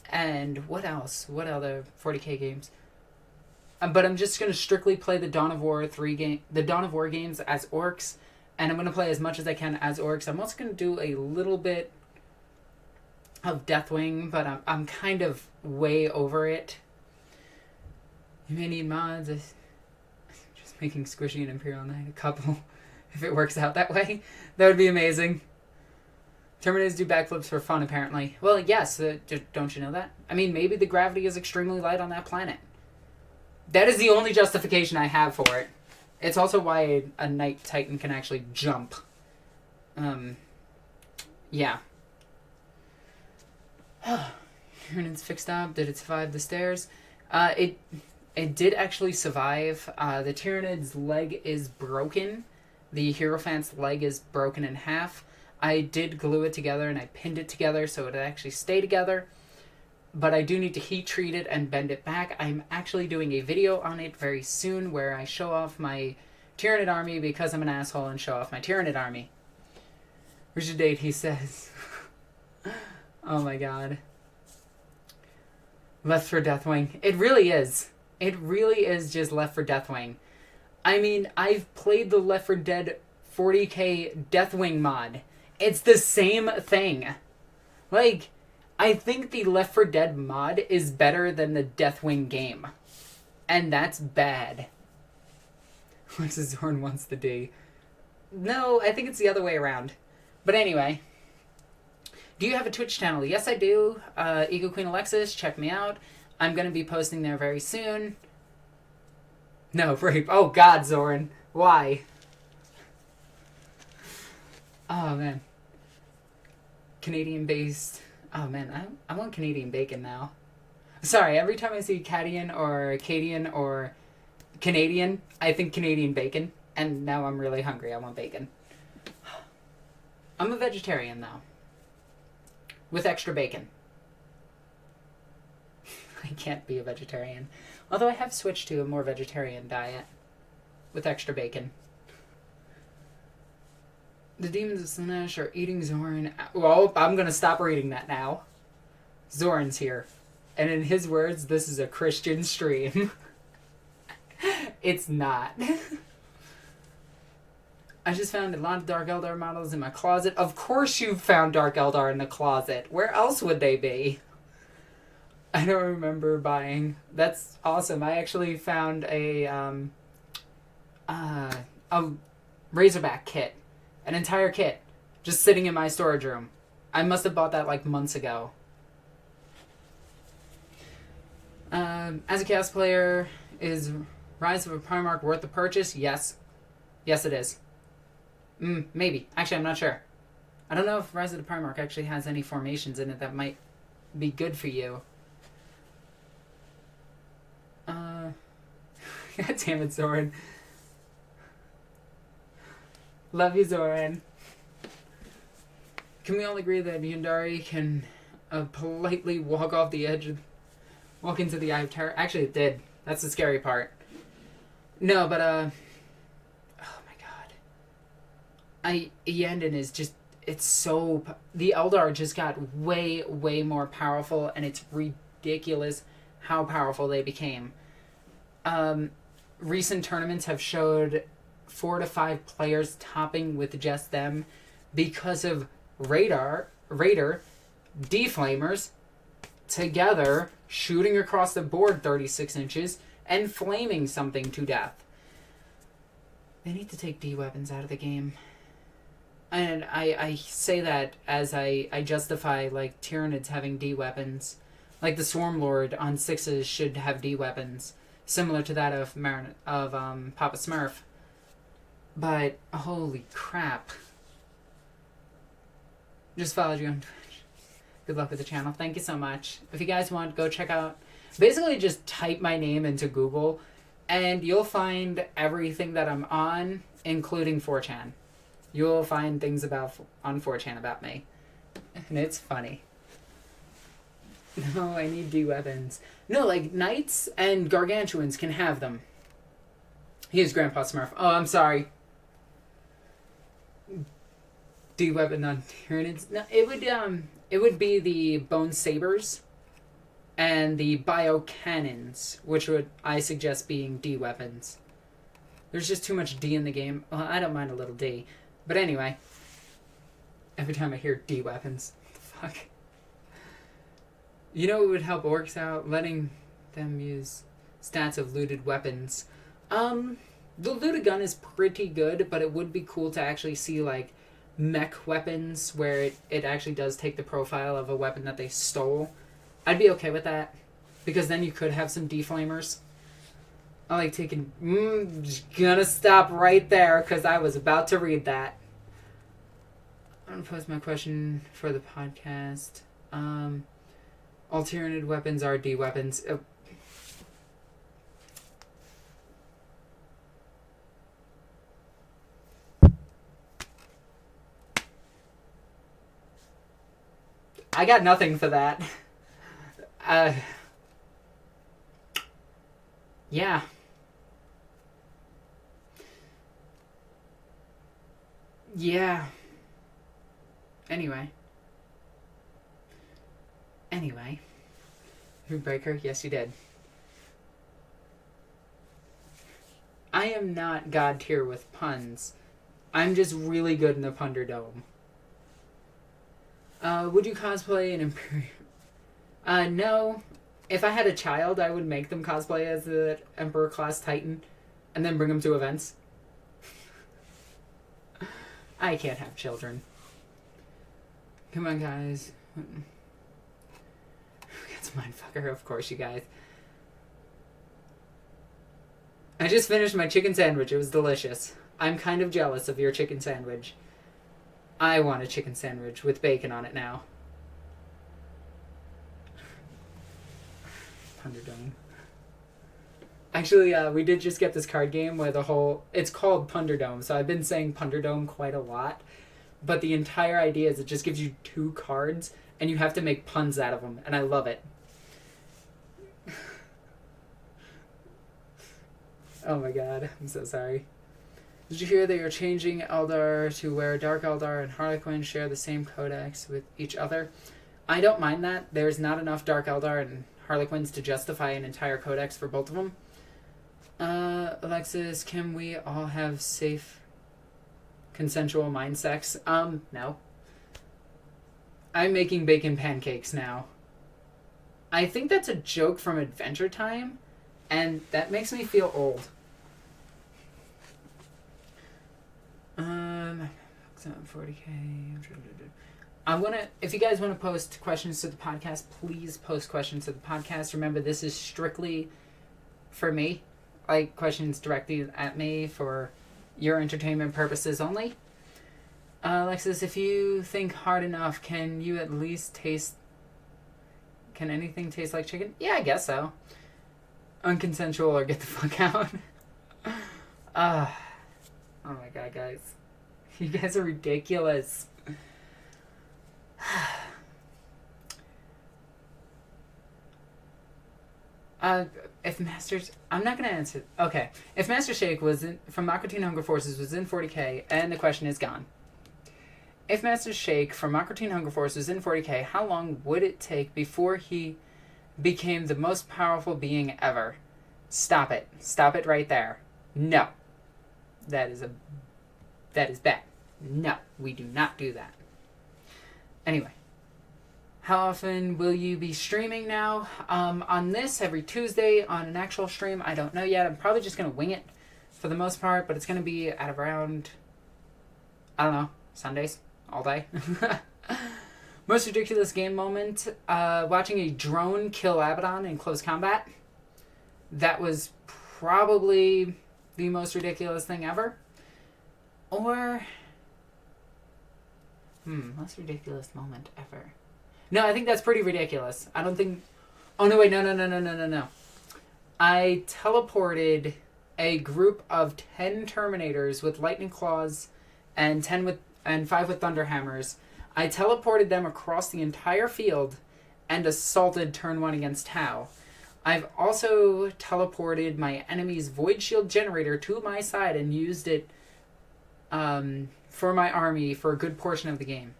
and what else? What other 40k games? But I'm just gonna strictly play the Dawn of War games as orks, and I'm gonna play as much as I can as orks. I'm also gonna do a little bit of Deathwing, but I'm kind of way over it. You may need mods. Just making Squishy and Imperial Knight a couple, if it works out that way. That would be amazing. Tyranids do backflips for fun, apparently. Well, yes, don't you know that? I mean, maybe the gravity is extremely light on that planet. That is the only justification I have for it. It's also why a Knight Titan can actually jump. Yeah. Tyranids fixed up. Did it survive the stairs? It did actually survive. The Tyranid's leg is broken. The Hierophant's leg is broken in half. I did glue it together and I pinned it together so it would actually stay together. But I do need to heat treat it and bend it back. I'm actually doing a video on it very soon where I show off my Tyranid army because I'm an asshole and show off my Tyranid army. Where's your date, he says. Oh my god. Left for Deathwing. It really is. It really is just Left for Deathwing. I mean, I've played the Left 4 Dead 40k Deathwing mod. It's the same thing. Like, I think the Left 4 Dead mod is better than the Deathwing game. And that's bad. What's his horn wants the D? No, I think it's the other way around. But anyway. Do you have a Twitch channel? Yes, I do. EgoQueenAlexis, check me out. I'm going to be posting there very soon. No, rape. Oh, God, Zoran. Why? Oh, man. Canadian-based. Oh, man. I want Canadian bacon now. Sorry, every time I see Cadian or Cadian or Canadian, I think Canadian bacon. And now I'm really hungry. I want bacon. I'm a vegetarian, though. With extra bacon. I can't be a vegetarian. Although I have switched to a more vegetarian diet. With extra bacon. The Demons of Slanesh are eating Zoran. Well, I'm going to stop reading that now. Zoran's here. And in his words, this is a Christian stream. It's not. I just found a lot of Dark Eldar models in my closet. Of course you found Dark Eldar in the closet. Where else would they be? I don't remember buying. That's awesome. I actually found a Razorback kit. An entire kit. Just sitting in my storage room. I must have bought that like months ago. As a Chaos player, is Rise of a Primarch worth the purchase? Yes. Yes, it is. Maybe. Actually, I'm not sure. I don't know if Rise of the Primarch actually has any formations in it that might be good for you. God damn it, Zoran. Love you, Zoran. Can we all agree that Yundari can politely walk off the edge, walk into the eye of terror. Actually, it did. That's the scary part. No, but, oh my god. Yandin is just, it's so, the Eldar just got way, way more powerful, and it's ridiculous how powerful they became. Recent tournaments have showed 4 to 5 players topping with just them because of Raider, Deflamers, together shooting across the board 36 inches and flaming something to death. They need to take D-weapons out of the game. And I say that as I justify, like, Tyranids having D-weapons. Like, the Swarmlord on 6s should have D-weapons, similar to that of Papa Smurf. But, holy crap. Just followed you on Twitch. Good luck with the channel. Thank you so much. If you guys want, go check out... Basically, just type my name into Google, and you'll find everything that I'm on, including 4chan. You'll find things on 4chan about me. And it's funny. No, I need D-weapons. No, like, Knights and Gargantuans can have them. He is Grandpa Smurf. Oh, I'm sorry. D-weapon on Tyranids. No, it would be the Bone Sabers and the Bio Cannons, which would I suggest being D-weapons. There's just too much D in the game. Well, I don't mind a little D. But anyway, every time I hear D-weapons, what the fuck? You know what would help orcs out? Letting them use stats of looted weapons. The looted gun is pretty good, but it would be cool to actually see, like, mech weapons where it actually does take the profile of a weapon that they stole. I'd be okay with that, because then you could have some deflamers. I like taking... just gonna stop right there, because I was about to read that. I'm gonna post my question for the podcast. All Tyranid weapons are D-weapons. I got nothing for that. Yeah. Yeah. Anyway. Breaker, yes you did. I am not god tier with puns. I'm just really good in the Punderdome. Would you cosplay an Imperial? No. If I had a child, I would make them cosplay as the Emperor class Titan and then bring them to events. I can't have children. Come on, guys. That's Mindfucker, of course, you guys. I just finished my chicken sandwich. It was delicious. I'm kind of jealous of your chicken sandwich. I want a chicken sandwich with bacon on it now. Punderdome. Actually, we did just get this card game where the whole... It's called Punderdome, so I've been saying Punderdome quite a lot. But the entire idea is it just gives you 2 cards, and you have to make puns out of them, and I love it. Oh my god, I'm so sorry. Did you hear they are changing Eldar to where Dark Eldar and Harlequin share the same codex with each other? I don't mind that. There's not enough Dark Eldar and Harlequins to justify an entire codex for both of them. Alexis, can we all have safe, consensual mind sex? No. I'm making bacon pancakes now. I think that's a joke from Adventure Time, and that makes me feel old. 40K. If you guys want to post questions to the podcast, please post questions to the podcast. Remember, this is strictly for me. Like, questions directly at me for your entertainment purposes only. Alexis, if you think hard enough, can you at least taste... Can anything taste like chicken? Yeah, I guess so. Unconsensual or get the fuck out. Oh my god, guys. You guys are ridiculous. If Masters... I'm not going to answer... Okay. If Master Shake was from Aqua Teen Hunger Forces was in 40k, and the question is gone. If Master Shake from Aqua Teen Hunger Forces was in 40k, how long would it take before he became the most powerful being ever? Stop it. Stop it right there. No. That is bad. No, we do not do that. Anyway. How often will you be streaming now? On this, every Tuesday on an actual stream. I don't know yet. I'm probably just going to wing it for the most part, but it's going to be at around, I don't know, Sundays, all day. Most ridiculous game moment, watching a drone kill Abaddon in close combat. That was probably the most ridiculous thing ever. Or, most ridiculous moment ever. No, I think that's pretty ridiculous. I don't think... Oh, no, wait, no. I teleported a group of 10 Terminators with Lightning Claws and 5 with Thunder Hammers. I teleported them across the entire field and assaulted turn 1 against Tau. I've also teleported my enemy's Void Shield Generator to my side and used it for my army for a good portion of the game.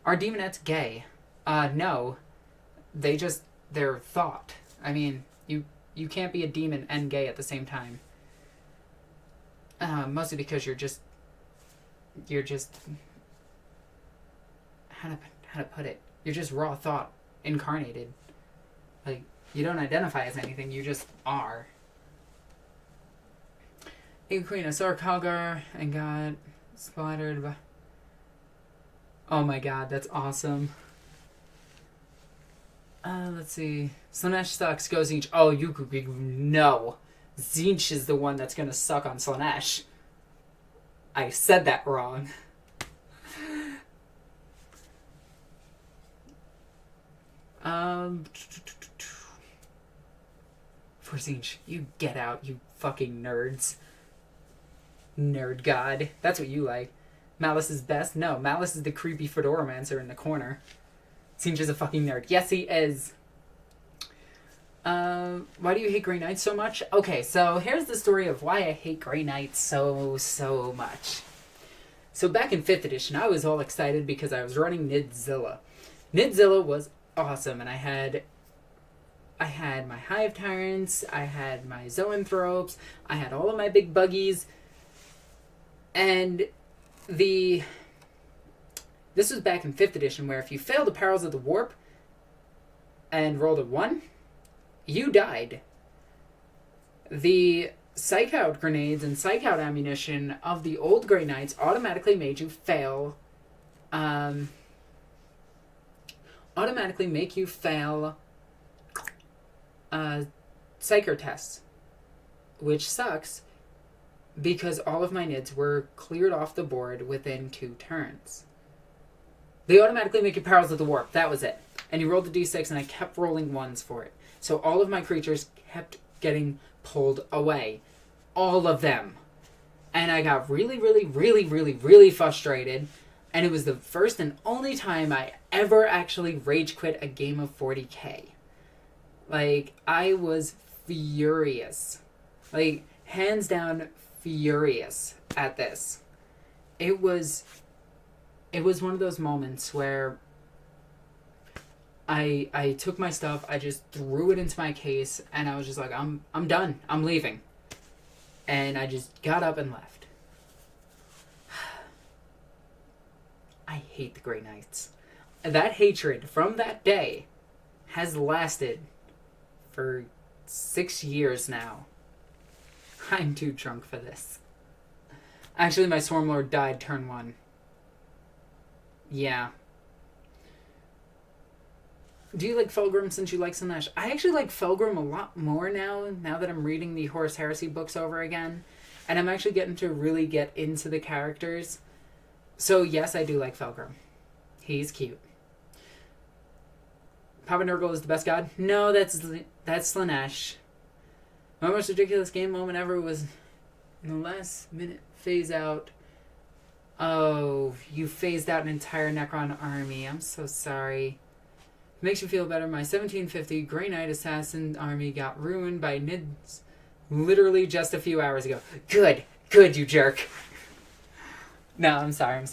Are Demonettes gay? No. They're thought. I mean, you can't be a demon and gay at the same time. Mostly because you're just how to put it? You're just raw thought incarnated. Like, you don't identify as anything, you just are. EgoQueen, I saw her Calgar and got splattered by... Oh my god, that's awesome. Let's see. Slanesh sucks, go Zinch. Oh, no. Zinch is the one that's gonna suck on Slanesh. I said that wrong. For Zinch, you get out, you fucking nerds. Nerd god. That's what you like. Malice is best? No, Malice is the creepy Fedoromancer in the corner. Zinch is a fucking nerd. Yes, he is. Why do you hate Grey Knights so much? Okay, so here's the story of why I hate Grey Knights so much. So back in 5th edition, I was all excited because I was running Nidzilla. Nidzilla was awesome, and I had my Hive Tyrants, I had my Zoanthropes, I had all of my big buggies, and this was back in 5th edition, where if you failed the Perils of the Warp and rolled a 1, you died. The Psych Out grenades and Psych Out ammunition of the old Grey Knights automatically made you fail... automatically make you fail... Psyker tests. Which sucks, because all of my Nids were cleared off the board within 2 turns. They automatically make you Perils of the Warp. That was it. And you rolled the d6, and I kept rolling 1s for it. So all of my creatures kept getting pulled away. All of them. And I got really frustrated. And it was the first and only time I ever actually rage quit a game of 40k. Like, I was furious. Like, hands down furious at this. It was one of those moments where I took my stuff, I just threw it into my case, and I was just like, I'm done. I'm leaving. And I just got up and left. I hate the Grey Knights. That hatred from that day has lasted for 6 years now. I'm too drunk for this. Actually, my Swarmlord died turn 1. Yeah. Do you like Felgrim since you like Slanesh? I actually like Felgrim a lot more now that I'm reading the Horus Heresy books over again. And I'm actually getting to really get into the characters. So yes, I do like Felgrim. He's cute. Papa Nurgle is the best god? No, that's Slanesh. My most ridiculous game moment ever was in the last minute phase out. Oh, you phased out an entire Necron army. I'm so sorry. Makes you feel better. My 1750 Grey Knight Assassin army got ruined by Nids literally just a few hours ago. Good, you jerk. No, I'm sorry.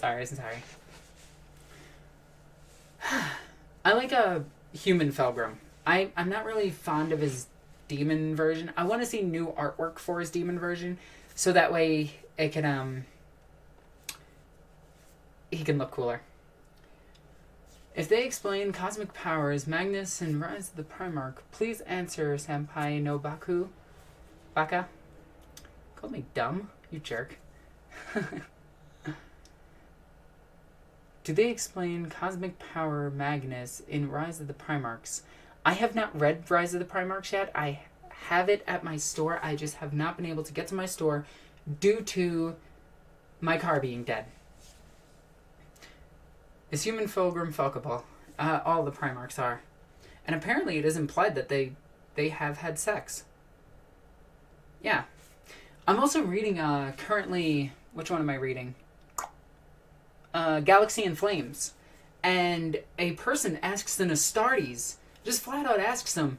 I like a human Felgrim. I'm not really fond of his demon version. I want to see new artwork for his demon version, so that way it can he can look cooler. If they explain cosmic powers, Magnus and Rise of the Primarch, please answer Senpai no Baka. Called me dumb, you jerk. Do they explain cosmic power Magnus in Rise of the Primarchs? I have not read Rise of the Primarchs yet. I have it at my store. I just have not been able to get to my store due to my car being dead. Is human Fulgrim fuckable? All the Primarchs are. And apparently it is implied that they have had sex. Yeah. I'm also reading, currently... Which one am I reading? Galaxy in Flames. And a person asks the Astartes, just flat out asks them,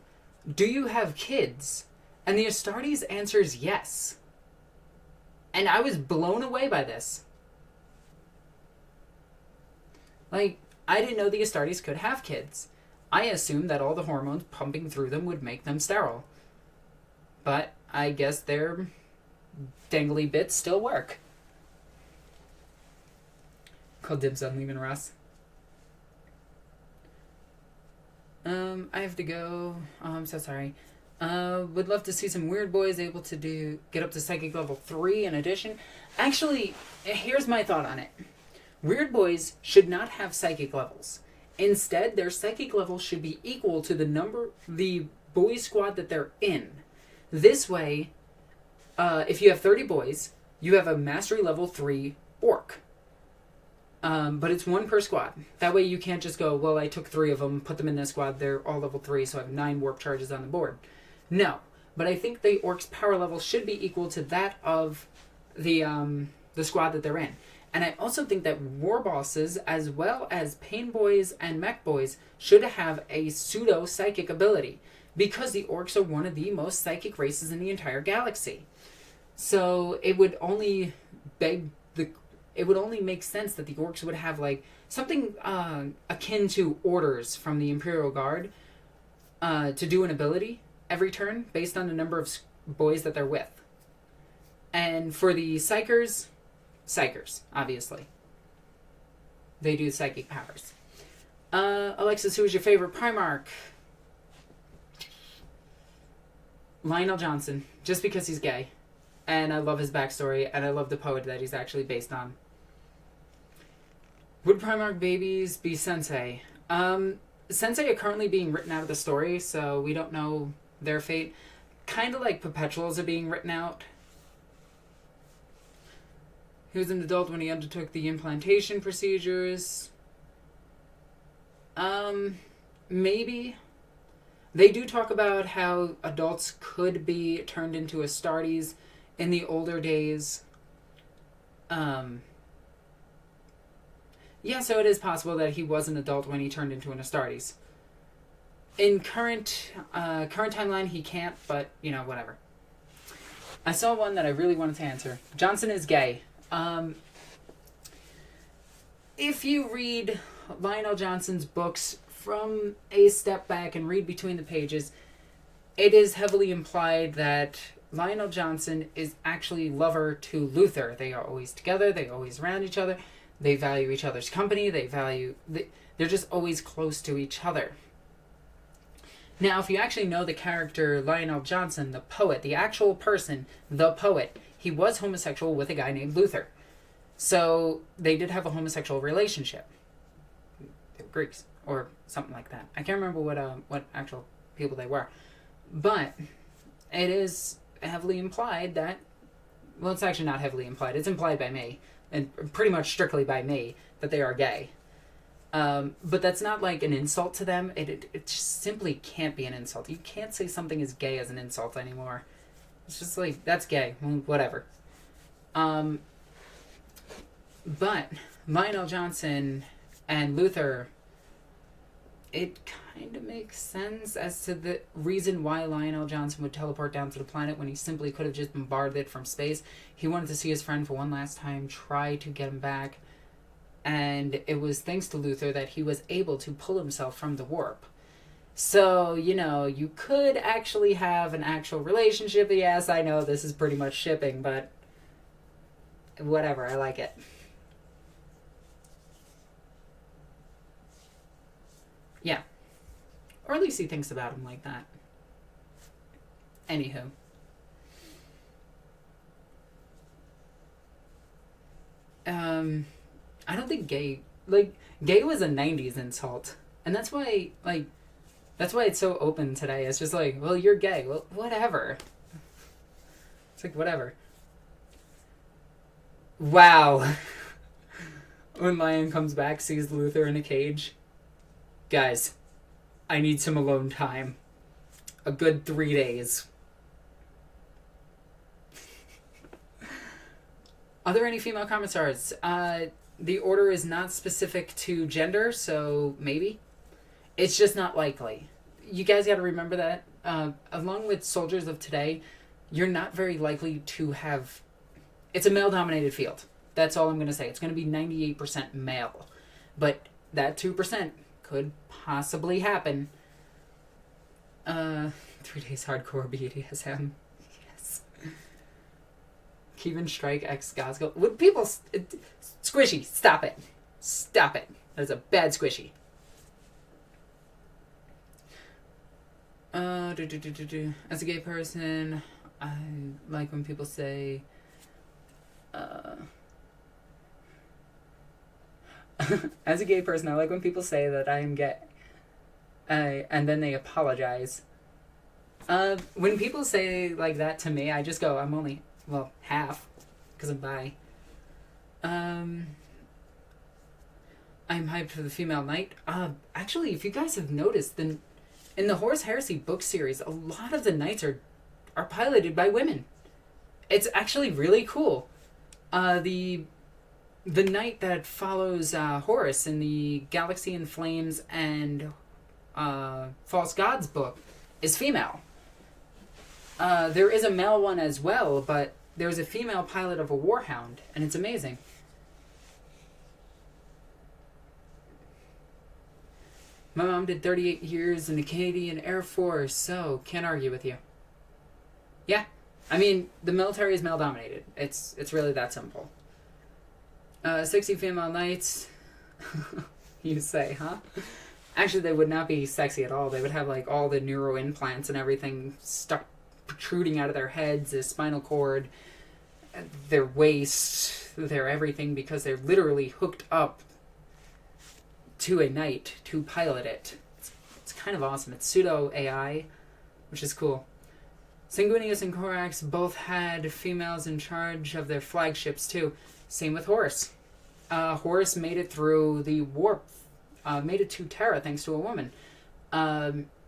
do you have kids? And the Astartes answers yes. And I was blown away by this. Like, I didn't know the Astartes could have kids. I assumed that all the hormones pumping through them would make them sterile. But I guess their dangly bits still work. Call dibs on leaving Russ. I have to go. Oh, I'm so sorry. Would love to see some weird boys able to get up to psychic level 3 in addition. Actually, here's my thought on it. Weird boys should not have psychic levels. Instead, their psychic level should be equal to the boy squad that they're in. This way, if you have 30 boys, you have a mastery level 3 orc. But it's 1 per squad. That way you can't just go, well, I took 3 of them, put them in this squad, they're all level 3, so I have 9 warp charges on the board. No. But I think the orc's power level should be equal to that of the squad that they're in. And I also think that war bosses, as well as pain boys and mech boys, should have a pseudo-psychic ability. Because the orcs are one of the most psychic races in the entire galaxy. So it would only make sense that the orcs would have like something akin to orders from the Imperial Guard to do an ability every turn based on the number of boys that they're with. And for the psychers, obviously. They do psychic powers. Alexis, who is your favorite Primarch? Lionel Johnson, just because he's gay. And I love his backstory, and I love the poet that he's actually based on. Would Primarch babies be Sensei? Sensei are currently being written out of the story, so we don't know their fate. Kind of like Perpetuals are being written out. He was an adult when he undertook the implantation procedures. Maybe. They do talk about how adults could be turned into Astartes in the older days. Yeah, so it is possible that he was an adult when he turned into an Astartes. In current timeline, he can't, but, whatever. I saw one that I really wanted to answer. Johnson is gay. If you read Lionel Johnson's books from a step back and read between the pages, it is heavily implied that Lionel Johnson is actually lover to Luther. They are always together. They always around each other. They value each other's company. They're just always close to each other. Now, if you actually know the character Lionel Johnson, the poet, the actual person, the poet, he was homosexual with a guy named Luther. So they did have a homosexual relationship. They were Greeks or something like that. I can't remember what actual people they were. But it is heavily implied that, well, it's actually not heavily implied. It's implied by me, and pretty much strictly by me, that they are gay. But that's not like an insult to them. It just simply can't be an insult. You can't say something is gay as an insult anymore. It's just like, that's gay. Well, whatever. But Lionel Johnson and Luther it kind of makes sense as to the reason why Lionel Johnson would teleport down to the planet when he simply could have just bombarded it from space. He wanted to see his friend for one last time, try to get him back, and it was thanks to Luther that he was able to pull himself from the warp. So, you know, you could actually have an actual relationship. Yes, I know this is pretty much shipping, but whatever, I like it. Yeah. Or at least he thinks about him like that. Anywho. I don't think gay... Like, gay was a 90s insult. And that's why, like... That's why it's so open today. It's just like, well, you're gay. Well, whatever. It's like, whatever. Wow. When Lion comes back, sees Luther in a cage. Guys, I need some alone time. A good 3 days. Are there any female commissars? The order is not specific to gender, so maybe. It's just not likely. You guys got to remember that. Along with soldiers of today, you're not very likely to have... It's a male-dominated field. That's all I'm going to say. It's going to be 98% male. But that 2% could possibly happen. 3 days hardcore BDSM. Yes. Kevin Strike X Gosgo. Would people... Squishy, stop it. Stop it. That is a bad squishy. As a gay person, I like when people say, as a gay person, I like when people say that I am gay, and then they apologize. When people say like that to me, I just go, I'm only, well, half, because I'm bi. I'm hyped for the female knight. Actually, if you guys have noticed, then in the Horus Heresy book series, a lot of the knights are piloted by women. It's actually really cool. The knight that follows Horus in the Galaxy in Flames and False Gods book is female. There is a male one as well, but there's a female pilot of a warhound, and it's amazing. My mom did 38 years in the Canadian Air Force, so can't argue with you. Yeah, I mean, the military is male-dominated. It's really that simple. 60 female knights, you say, huh? Actually, they would not be sexy at all. They would have, like, all the neuro implants and everything stuck, protruding out of their heads, their spinal cord, their waist, their everything, because they're literally hooked up to a knight to pilot it. It's kind of awesome. It's pseudo AI, which is cool. Sanguinius and Corax both had females in charge of their flagships too. Same with Horus. Horus made it through the warp, made it to Terra thanks to a woman.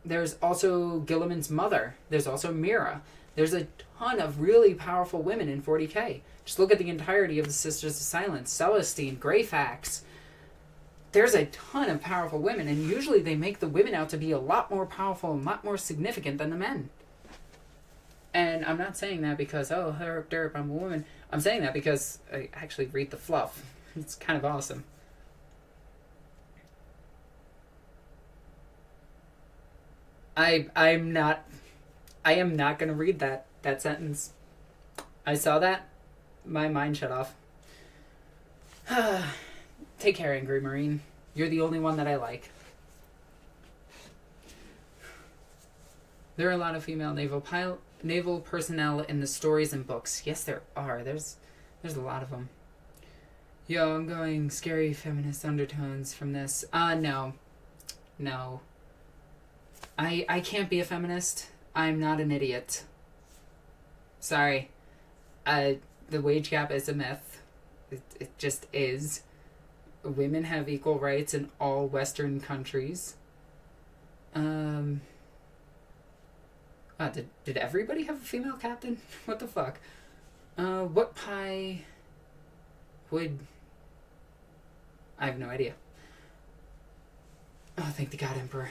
There's also Gilliman's mother. There's also Mira. There's a ton of really powerful women in 40k. Just look at the entirety of the Sisters of Silence, Celestine, Greyfax. There's a ton of powerful women, and usually they make the women out to be a lot more powerful and a lot more significant than the men. And I'm not saying that because, oh, herp derp, I'm a woman. I'm saying that because I actually read the fluff. It's kind of awesome. I am not going to read that sentence. I saw that. My mind shut off. Take care, Angry Marine. You're the only one that I like. There are a lot of female naval personnel in the stories and books. Yes, there are. There's a lot of them. Yo, I'm going scary feminist undertones from this. No. I can't be a feminist. I'm not an idiot. Sorry. The wage gap is a myth. It just is. Women have equal rights in all Western countries. Did everybody have a female captain? What the fuck? What pie would... I have no idea. Oh, thank the God Emperor.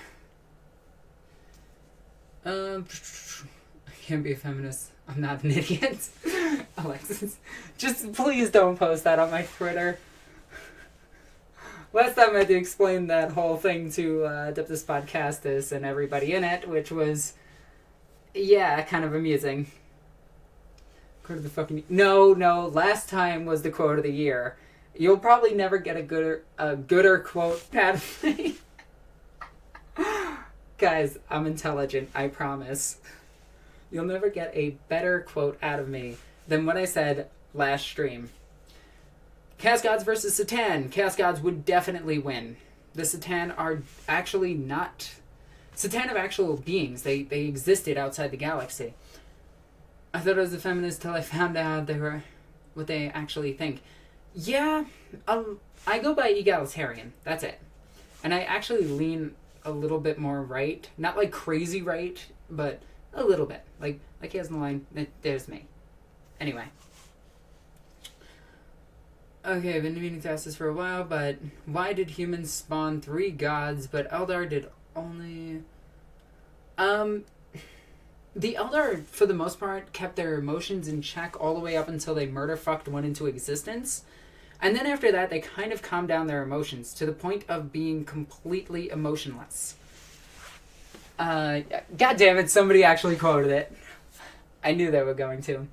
I can't be a feminist. I'm not an idiot. Alexis, just please don't post that on my Twitter. Last time I had to explain that whole thing to Adeptus Podcastus and everybody in it, which was, yeah, kind of amusing. Quote of the fucking... No, last time was the quote of the year. You'll probably never get a gooder quote out of me. Guys, I'm intelligent, I promise. You'll never get a better quote out of me than what I said last stream. Chaos Gods versus Satan. Chaos Gods would definitely win. The Satan are actually not... Satan are actual beings. They existed outside the galaxy. I thought I was a feminist till I found out they were what they actually think. Yeah, I go by egalitarian. That's it. And I actually lean a little bit more right. Not like crazy right, but a little bit. Like he has the line, there's me. Anyway. Okay, I've been meaning to ask this for a while, but why did humans spawn 3 gods, but Eldar did only... The Eldar, for the most part, kept their emotions in check all the way up until they murder-fucked one into existence. And then after that, they kind of calmed down their emotions to the point of being completely emotionless. God damn it, somebody actually quoted it. I knew they were going to.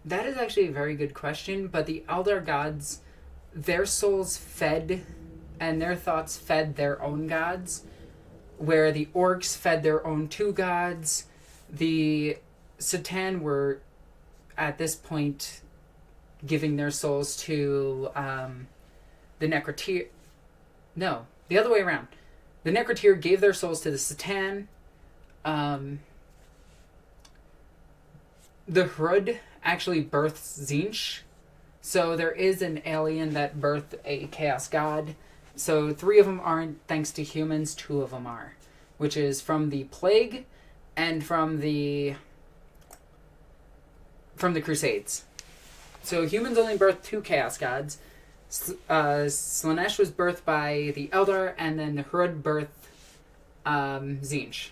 That is actually a very good question, but the Eldar gods, their souls fed and their thoughts fed their own gods, where the orks fed their own 2 gods. The Satan were, at this point, giving their souls to the Necroteer. No, the other way around. The Necroteer gave their souls to the Satan. The Hrud actually births Tzeentch. So there is an alien that birthed a Chaos God. So 3 of them aren't thanks to humans, 2 of them are. Which is from the Plague and from the Crusades. So humans only birthed 2 Chaos Gods. Slaanesh was birthed by the Eldar, and then the Hrud birthed Tzeentch.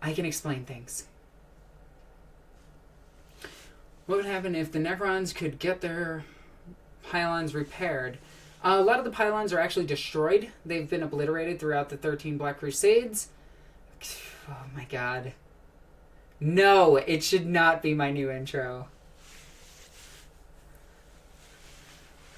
I can explain things. What would happen if the Necrons could get their pylons repaired? A lot of the pylons are actually destroyed. They've been obliterated throughout the 13 Black Crusades. Oh my god. No, it should not be my new intro.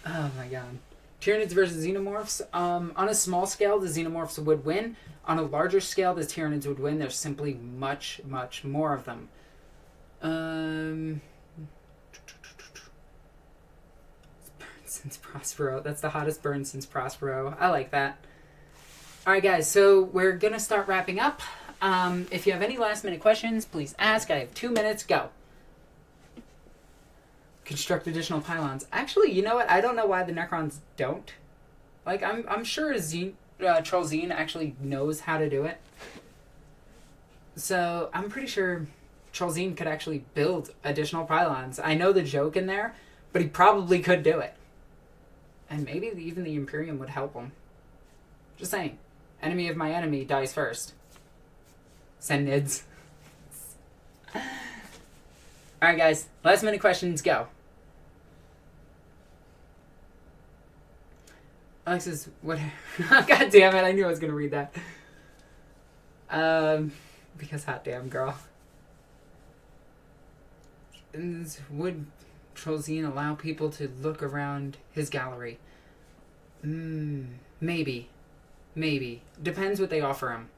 Oh my god. Tyranids versus Xenomorphs. On a small scale, the Xenomorphs would win. On a larger scale, the Tyranids would win. There's simply much, much more of them. Since Prospero. That's the hottest burn since Prospero. I like that. Alright guys, so we're gonna start wrapping up. If you have any last minute questions, please ask. I have 2 minutes. Go. Construct additional pylons. Actually, you know what? I don't know why the Necrons don't. Like, I'm sure Trollzine actually knows how to do it. So, I'm pretty sure Trollzine could actually build additional pylons. I know the joke in there, but he probably could do it. And maybe even the Imperium would help him. Just saying. Enemy of my enemy dies first. Send nids. Alright guys, last minute questions, go. Alexis, what... God damn it, I knew I was going to read that. Because hot damn, girl. Would Trollzine allow people to look around his gallery? Maybe. Depends what they offer him.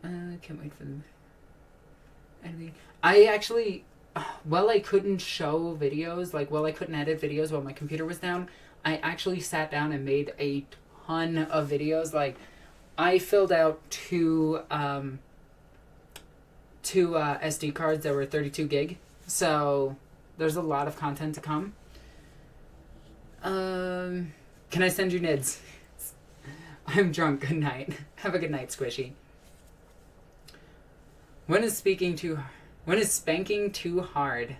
Can't wait for them. I actually, I couldn't show videos, I couldn't edit videos while my computer was down, I actually sat down and made a ton of videos. I filled out two SD cards that were 32 gig. So there's a lot of content to come. Can I send you nids? I'm drunk. Good night. Have a good night, Squishy. When is spanking too hard?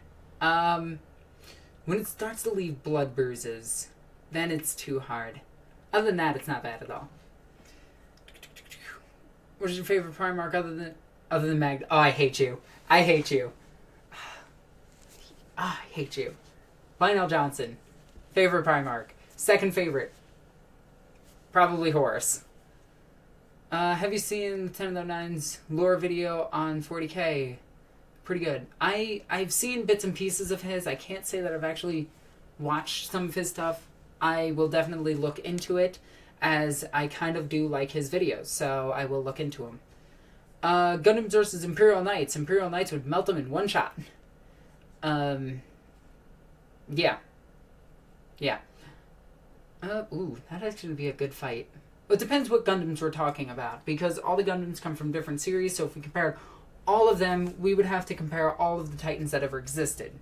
When it starts to leave blood bruises, then it's too hard. Other than that, it's not bad at all. What's your favorite Primarch other than Mag? Oh, I hate you. I hate you. I hate you. Lionel Johnson. Favorite Primarch. Second favorite. Probably Horus. Have you seen the 1009's lore video on 40k? Pretty good. I've seen bits and pieces of his. I can't say that I've actually watched some of his stuff. I will definitely look into it, as I kind of do like his videos, so I will look into him. Gundams versus Imperial Knights. Imperial Knights would melt them in one shot. Yeah. Yeah. Ooh, that'd actually be a good fight. It depends what Gundams we're talking about, because all the Gundams come from different series, so if we compare all of them, we would have to compare all of the Titans that ever existed.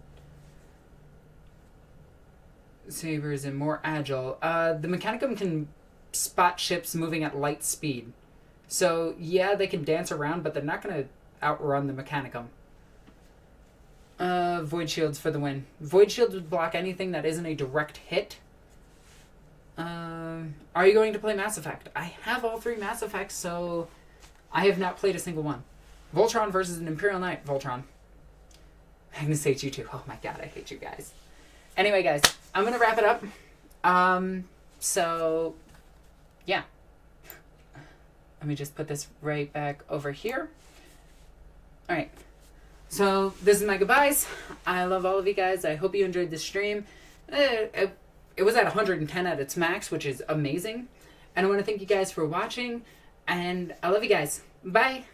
Sabers and more agile. The Mechanicum can spot ships moving at light speed. So, yeah, they can dance around, but they're not going to outrun the Mechanicum. Void Shields for the win. Void Shields would block anything that isn't a direct hit. Are you going to play Mass Effect? I have all 3 Mass Effects, so I have not played a single one. Voltron versus an Imperial Knight. Voltron. Magnus hates you too. Oh my god, I hate you guys. Anyway, guys, I'm going to wrap it up. So, yeah. Let me just put this right back over here. Alright. So, this is my goodbyes. I love all of you guys. I hope you enjoyed the stream. It was at 110 at its max, which is amazing. And I want to thank you guys for watching. And I love you guys. Bye.